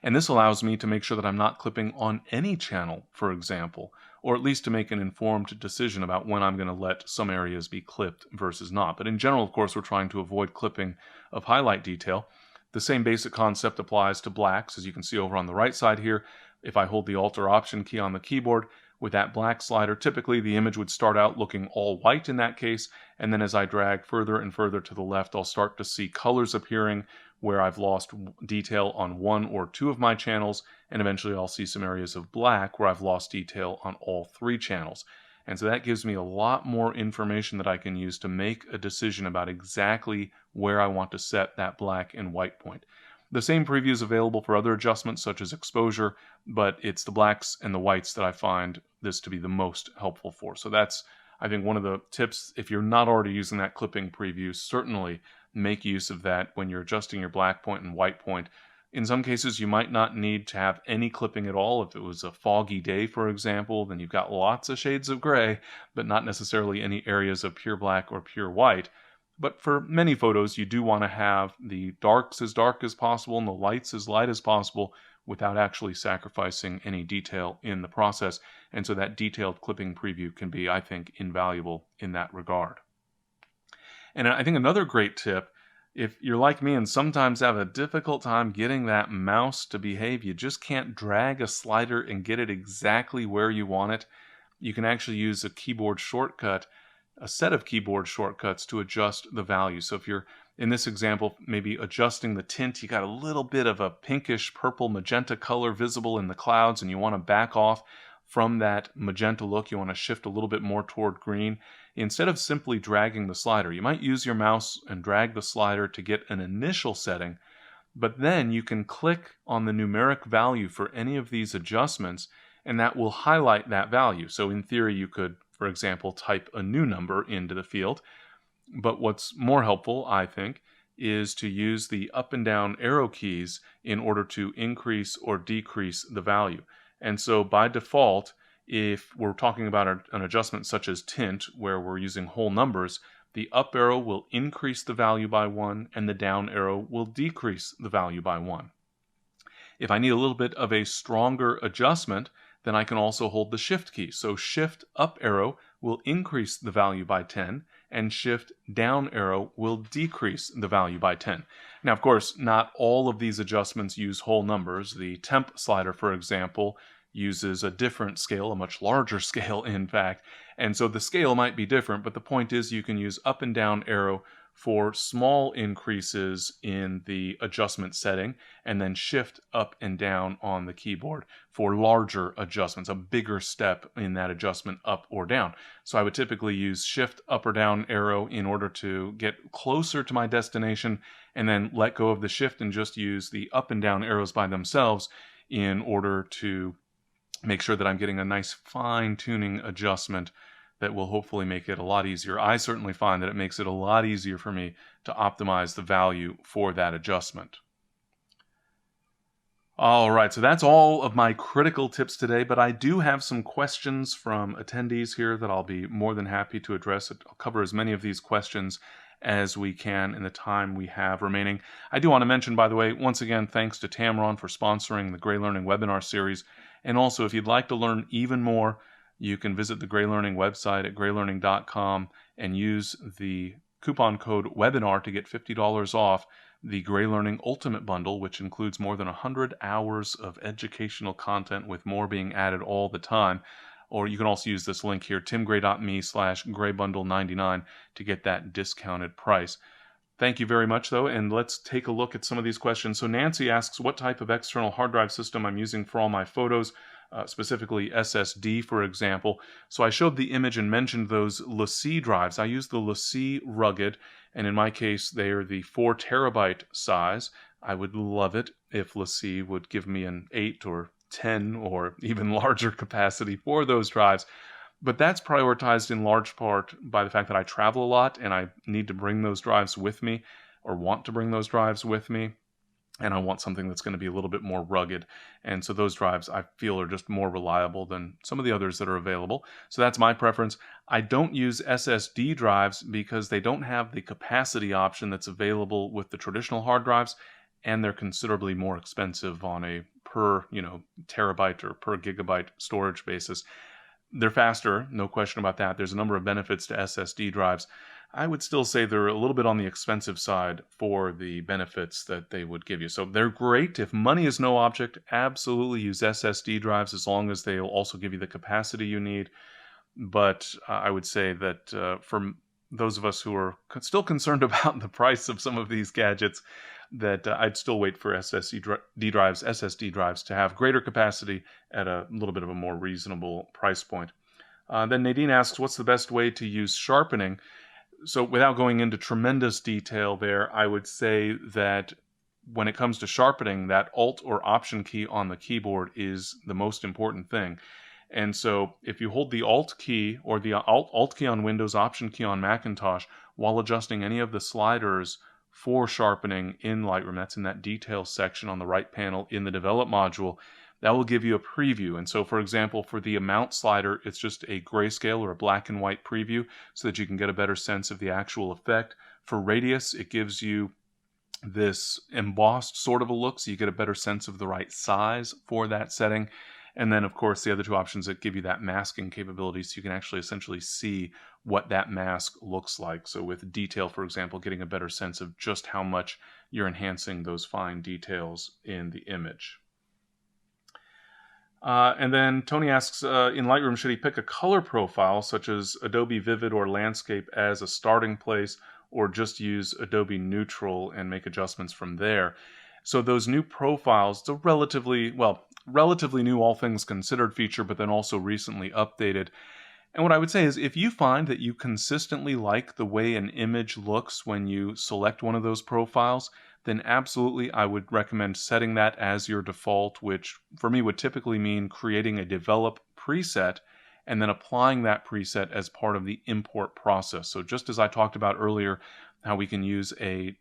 And this allows me to make sure that I'm not clipping on any channel, for example, or at least to make an informed decision about when I'm going to let some areas be clipped versus not. But in general, of course, we're trying to avoid clipping of highlight detail. The same basic concept applies to blacks, as you can see over on the right side here. If I hold the Alt or Option key on the keyboard, with that black slider, typically the image would start out looking all white in that case, and then as I drag further and further to the left, I'll start to see colors appearing where I've lost detail on one or two of my channels, and eventually I'll see some areas of black where I've lost detail on all three channels. And so that gives me a lot more information that I can use to make a decision about exactly where I want to set that black and white point. The same preview is available for other adjustments such as exposure, but it's the blacks and the whites that I find this to be the most helpful for. So that's, I think, one of the tips. If you're not already using that clipping preview, certainly make use of that when you're adjusting your black point and white point. In some cases, you might not need to have any clipping at all. If it was a foggy day, for example, then you've got lots of shades of gray, but not necessarily any areas of pure black or pure white. But for many photos, you do want to have the darks as dark as possible and the lights as light as possible without actually sacrificing any detail in the process. And so that detailed clipping preview can be, I think, invaluable in that regard. And I think another great tip, if you're like me and sometimes have a difficult time getting that mouse to behave, you just can't drag a slider and get it exactly where you want it, you can actually use a keyboard shortcut, a set of keyboard shortcuts to adjust the value. So if you're, in this example, maybe adjusting the tint, you got a little bit of a pinkish purple magenta color visible in the clouds and you want to back off from that magenta look, you want to shift a little bit more toward green. Instead of simply dragging the slider, you might use your mouse and drag the slider to get an initial setting, but then you can click on the numeric value for any of these adjustments and that will highlight that value. So in theory, you could, for example, type a new number into the field. But what's more helpful, I think, is to use the up and down arrow keys in order to increase or decrease the value. And so by default, if we're talking about an adjustment such as tint, where we're using whole numbers, the up arrow will increase the value by 1, and the down arrow will decrease the value by 1. If I need a little bit of a stronger adjustment, then I can also hold the Shift key. So Shift up arrow will increase the value by 10, and Shift down arrow will decrease the value by 10. Now, of course, not all of these adjustments use whole numbers. The temp slider, for example, uses a different scale, a much larger scale, in fact. And so the scale might be different, but the point is you can use up and down arrow for small increases in the adjustment setting, and then Shift up and down on the keyboard for larger adjustments, a bigger step in that adjustment up or down. So I would typically use Shift up or down arrow in order to get closer to my destination, and then let go of the Shift and just use the up and down arrows by themselves in order to make sure that I'm getting a nice fine-tuning adjustment that will hopefully make it a lot easier. I certainly find that it makes it a lot easier for me to optimize the value for that adjustment. All right, so that's all of my critical tips today, but I do have some questions from attendees here that I'll be more than happy to address. I'll cover as many of these questions as we can in the time we have remaining. I do want to mention, by the way, once again, thanks to Tamron for sponsoring the GreyLearning webinar series. And also, if you'd like to learn even more, you can visit the GreyLearning website at greylearning.com and use the coupon code WEBINAR to get $50 off the GreyLearning Ultimate Bundle, which includes more than 100 hours of educational content with more being added all the time. Or you can also use this link here, timgray.me/GreyBundle99 to get that discounted price. Thank you very much, though, and let's take a look at some of these questions. So Nancy asks what type of external hard drive system I'm using for all my photos, specifically SSD, for example. So I showed the image and mentioned those LaCie drives. I use the LaCie Rugged, and in my case, they are the 4 terabyte size. I would love it if LaCie would give me an 8 or 10 or even larger capacity for those drives. But that's prioritized in large part by the fact that I travel a lot and I need to bring those drives with me, or want to bring those drives with me. And I want something that's going to be a little bit more rugged. And so those drives I feel are just more reliable than some of the others that are available. So that's my preference. I don't use SSD drives because they don't have the capacity option that's available with the traditional hard drives, and they're considerably more expensive on a per, terabyte or per gigabyte storage basis. They're faster, no question about that. There's a number of benefits to SSD drives. I would still say they're a little bit on the expensive side for the benefits that they would give you. So they're great. If money is no object, absolutely use SSD drives as long as they'll also give you the capacity you need. But I would say that for those of us who are still concerned about the price of some of these gadgets, that I'd still wait for SSD drives to have greater capacity at a little bit of a more reasonable price point. Then Nadine asks, what's the best way to use sharpening? So without going into tremendous detail there, I would say that when it comes to sharpening, that Alt or Option key on the keyboard is the most important thing. And so if you hold the Alt key or the Alt key on Windows, Option key on Macintosh, while adjusting any of the sliders for sharpening in Lightroom, that's in that details section on the right panel in the Develop module, that will give you a preview. And so, for example, for the amount slider, it's just a grayscale or a black and white preview so that you can get a better sense of the actual effect. For radius, it gives you this embossed sort of a look, so you get a better sense of the right size for that setting. And then, of course, the other two options that give you that masking capability, so you can actually essentially see what that mask looks like. So with detail, for example, getting a better sense of just how much you're enhancing those fine details in the image. And then Tony asks, in Lightroom, should he pick a color profile, such as Adobe Vivid or Landscape, as a starting place, or just use Adobe Neutral and make adjustments from there? So those new profiles, it's a relatively new, all things considered feature, but then also recently updated. And what I would say is, if you find that you consistently like the way an image looks when you select one of those profiles, then absolutely I would recommend setting that as your default, which for me would typically mean creating a develop preset and then applying that preset as part of the import process. So just as I talked about earlier, how we can use a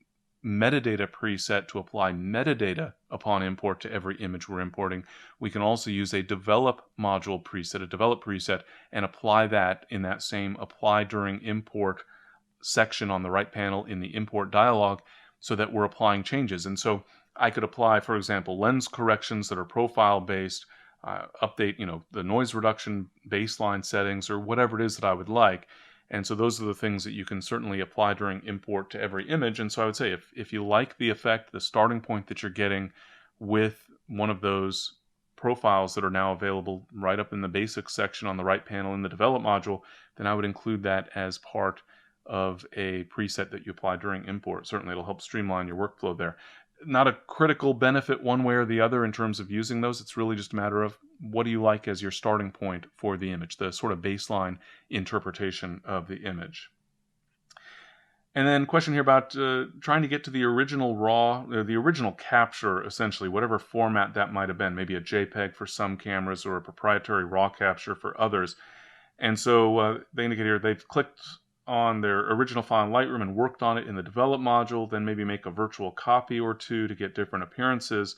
metadata preset to apply metadata upon import to every image we're importing, we can also use a develop module preset, a develop preset, and apply that in that same apply during import section on the right panel in the import dialog so that we're applying changes. And so I could apply, for example, lens corrections that are profile based, update, the noise reduction baseline settings or whatever it is that I would like. And so those are the things that you can certainly apply during import to every image. And so I would say if you like the effect, the starting point that you're getting with one of those profiles that are now available right up in the basics section on the right panel in the develop module, then I would include that as part of a preset that you apply during import. Certainly it'll help streamline your workflow there. Not a critical benefit one way or the other in terms of using those. It's really just a matter of what do you like as your starting point for the image, the sort of baseline interpretation of the image. And then question here about trying to get to the original raw, the original capture, essentially, whatever format that might have been, maybe a JPEG for some cameras or a proprietary raw capture for others. And so they indicate here they've clicked on their original file in Lightroom and worked on it in the develop module, then maybe make a virtual copy or two to get different appearances.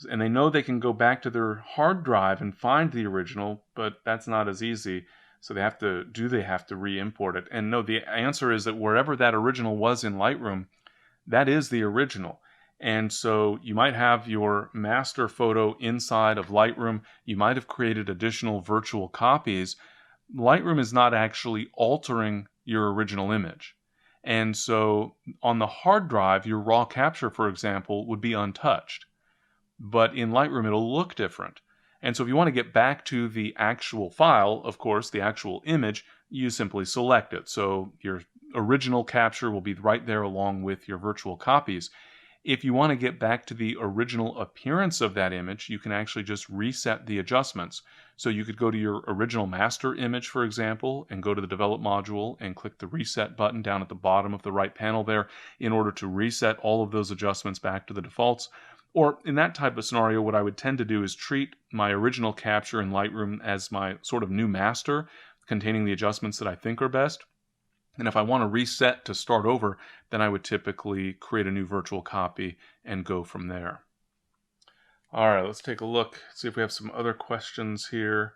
And they know they can go back to their hard drive and find the original, but that's not as easy. So they have to re-import it? And no, the answer is that wherever that original was in Lightroom, that is the original. And so you might have your master photo inside of Lightroom. You might have created additional virtual copies. Lightroom is not actually altering your original image. And so on the hard drive, your raw capture, for example, would be untouched. But in Lightroom, it'll look different. And so if you want to get back to the actual file, of course, the actual image, you simply select it. So your original capture will be right there along with your virtual copies. If you want to get back to the original appearance of that image, you can actually just reset the adjustments. So you could go to your original master image, for example, and go to the develop module and click the reset button down at the bottom of the right panel there in order to reset all of those adjustments back to the defaults. Or in that type of scenario, what I would tend to do is treat my original capture in Lightroom as my sort of new master containing the adjustments that I think are best. And if I want to reset to start over, then I would typically create a new virtual copy and go from there. All right, let's take a look, see if we have some other questions here.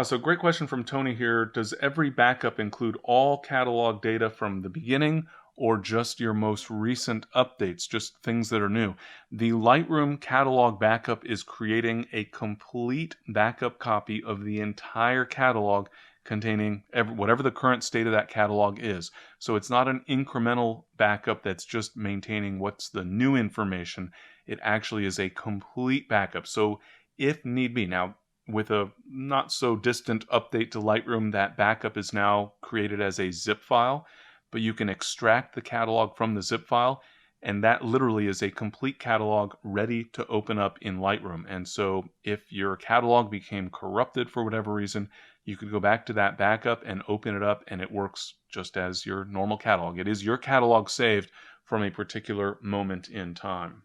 So great question from Tony here. Does every backup include all catalog data from the beginning or just your most recent updates, just things that are new? The Lightroom catalog backup is creating a complete backup copy of the entire catalog containing whatever the current state of that catalog is. So it's not an incremental backup that's just maintaining what's the new information. It actually is a complete backup. So if need be, now with a not so distant update to Lightroom, that backup is now created as a zip file, but you can extract the catalog from the zip file, and that literally is a complete catalog ready to open up in Lightroom. And so if your catalog became corrupted for whatever reason, you could go back to that backup and open it up, and it works just as your normal catalog. It is your catalog saved from a particular moment in time.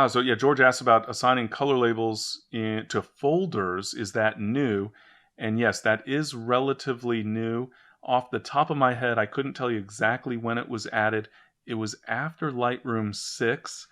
So yeah, George asked about assigning color labels to folders. Is that new? And yes, that is relatively new. Off the top of my head, I couldn't tell you exactly when it was added. It was after Lightroom 6.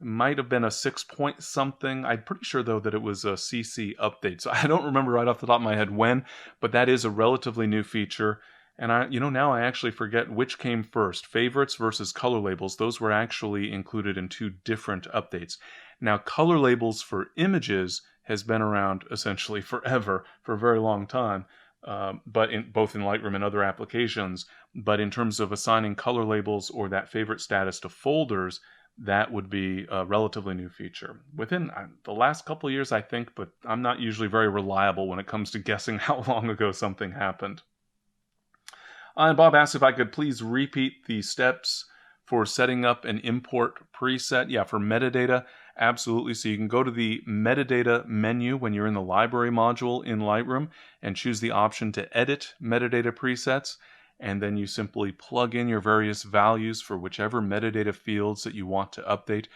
It might have been a 6 point something. I'm pretty sure, though, that it was a CC update. So I don't remember right off the top of my head when, but that is a relatively new feature. And now I actually forget which came first, favorites versus color labels. Those were actually included in two different updates. Now, color labels for images has been around essentially forever, for a very long time, but both in Lightroom and other applications. But in terms of assigning color labels or that favorite status to folders, that would be a relatively new feature. Within the last couple of years, I think, but I'm not usually very reliable when it comes to guessing how long ago something happened. And Bob asked if I could please repeat the steps for setting up an import preset. Yeah, for metadata, absolutely. So you can go to the metadata menu when you're in the library module in Lightroom and choose the option to edit metadata presets. And then you simply plug in your various values for whichever metadata fields that you want to update.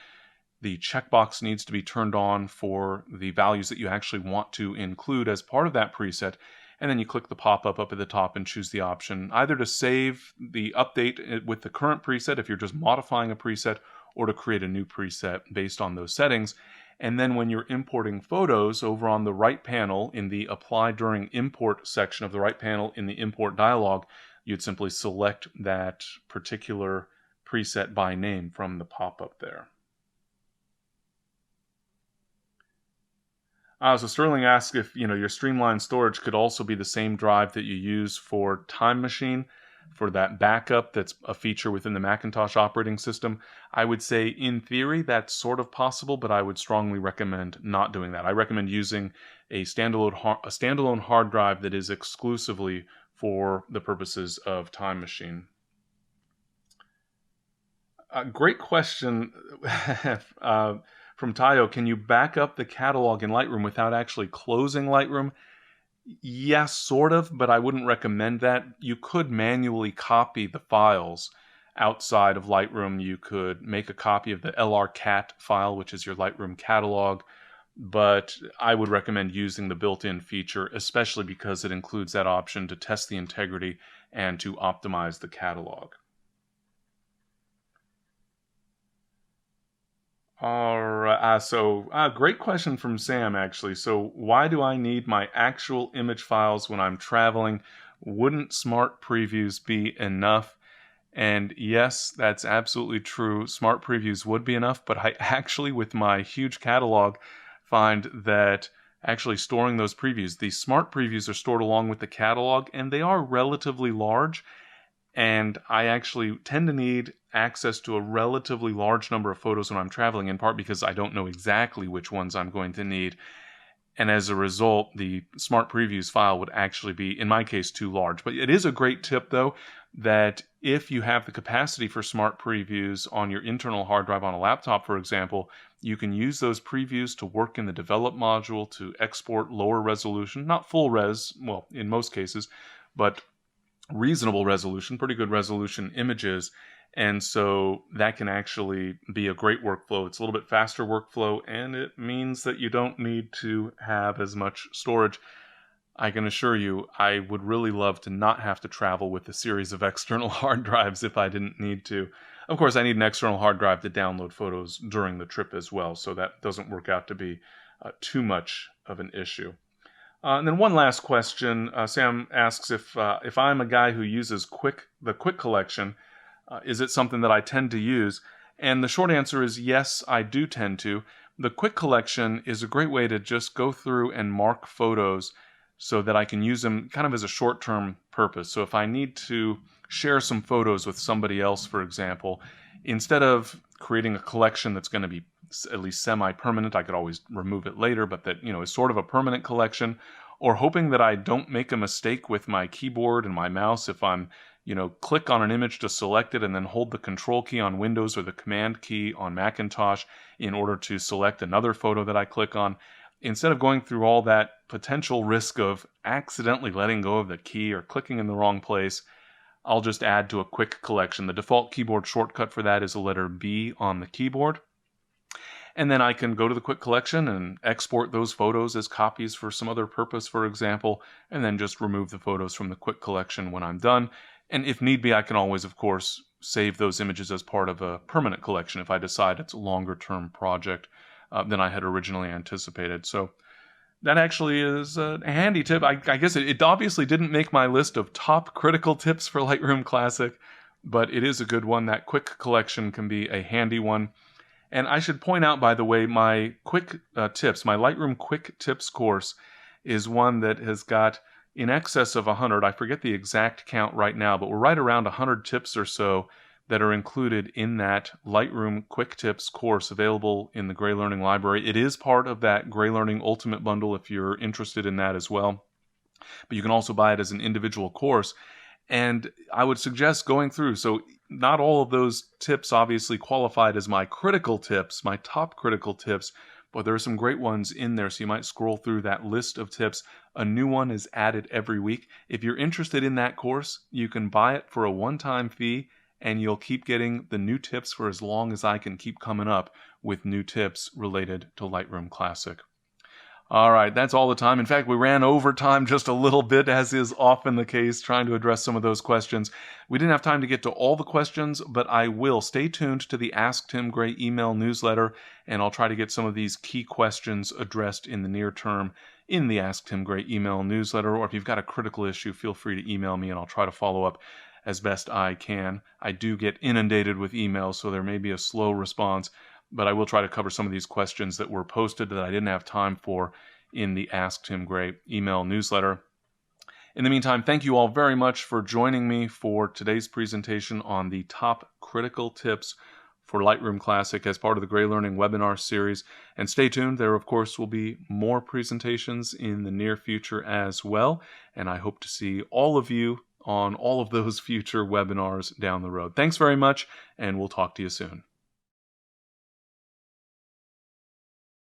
The checkbox needs to be turned on for the values that you actually want to include as part of that preset. And then you click the pop-up up at the top and choose the option either to save the update with the current preset if you're just modifying a preset, or to create a new preset based on those settings. And then when you're importing photos, over on the right panel in the Apply During Import section of the right panel in the Import dialog, you'd simply select that particular preset by name from the pop-up there. So Sterling asks if your Streamlined Storage could also be the same drive that you use for Time Machine, for that backup that's a feature within the Macintosh operating system. I would say in theory that's sort of possible, but I would strongly recommend not doing that. I recommend using a standalone hard drive that is exclusively for the purposes of Time Machine. Great question from Tayo. Can you back up the catalog in Lightroom without actually closing Lightroom? Yes, sort of, but I wouldn't recommend that. You could manually copy the files outside of Lightroom. You could make a copy of the LRCat file, which is your Lightroom catalog, but I would recommend using the built-in feature, especially because it includes that option to test the integrity and to optimize the catalog. All right. Great question from Sam, actually. So why do I need my actual image files when I'm traveling? Wouldn't smart previews be enough? And yes, that's absolutely true. Smart previews would be enough, but I actually, with my huge catalog, find that actually storing those previews, these smart previews are stored along with the catalog, and they are relatively large. And I actually tend to need access to a relatively large number of photos when I'm traveling, in part because I don't know exactly which ones I'm going to need. And as a result, the Smart Previews file would actually be, in my case, too large. But it is a great tip, though, that if you have the capacity for Smart Previews on your internal hard drive on a laptop, for example, you can use those previews to work in the Develop module to export lower resolution, not full res, well, in most cases, but reasonable resolution, pretty good resolution images. And so that can actually be a great workflow. It's a little bit faster workflow, and it means that you don't need to have as much storage. I can assure you, I would really love to not have to travel with a series of external hard drives if I didn't need to. Of course, I need an external hard drive to download photos during the trip as well, so that doesn't work out to be too much of an issue. And then one last question. Sam asks if I'm a guy who uses the quick collection, is it something that I tend to use? And the short answer is yes, I do tend to. The quick collection is a great way to just go through and mark photos so that I can use them kind of as a short-term purpose. So if I need to share some photos with somebody else, for example, instead of creating a collection that's going to be at least semi-permanent, I could always remove it later, but that is sort of a permanent collection, or hoping that I don't make a mistake with my keyboard and my mouse if I'm click on an image to select it and then hold the control key on Windows or the command key on Macintosh in order to select another photo that I click on. Instead of going through all that potential risk of accidentally letting go of the key or clicking in the wrong place, I'll just add to a quick collection. The default keyboard shortcut for that is the letter B on the keyboard. And then I can go to the quick collection and export those photos as copies for some other purpose, for example, and then just remove the photos from the quick collection when I'm done. And if need be, I can always, of course, save those images as part of a permanent collection if I decide it's a longer-term project than I had originally anticipated. So that actually is a handy tip. I guess it obviously didn't make my list of top critical tips for Lightroom Classic, but it is a good one. That quick collection can be a handy one. And I should point out, by the way, my quick tips, my Lightroom Quick Tips course is one that has got in excess of 100. I forget the exact count right now, but we're right around 100 tips or so that are included in that Lightroom Quick Tips course available in the GreyLearning library. It is part of that GreyLearning Ultimate Bundle if you're interested in that as well. But you can also buy it as an individual course. And I would suggest going through. So not all of those tips obviously qualified as my critical tips, my top critical tips, but there are some great ones in there. So you might scroll through that list of tips. A new one is added every week. If you're interested in that course, you can buy it for a one-time fee, and you'll keep getting the new tips for as long as I can keep coming up with new tips related to Lightroom Classic. All right, that's all the time. In fact, we ran over time just a little bit, as is often the case, trying to address some of those questions. We didn't have time to get to all the questions, but I will. Stay tuned to the Ask Tim Grey email newsletter, and I'll try to get some of these key questions addressed in the near term in the Ask Tim Grey email newsletter. Or if you've got a critical issue, feel free to email me, and I'll try to follow up as best I can. I do get inundated with emails, so there may be a slow response, but I will try to cover some of these questions that were posted that I didn't have time for in the Ask Tim Grey email newsletter. In the meantime, thank you all very much for joining me for today's presentation on the top critical tips for Lightroom Classic as part of the GreyLearning webinar series. And stay tuned, there of course will be more presentations in the near future as well, and I hope to see all of you on all of those future webinars down the road. Thanks very much, and we'll talk to you soon.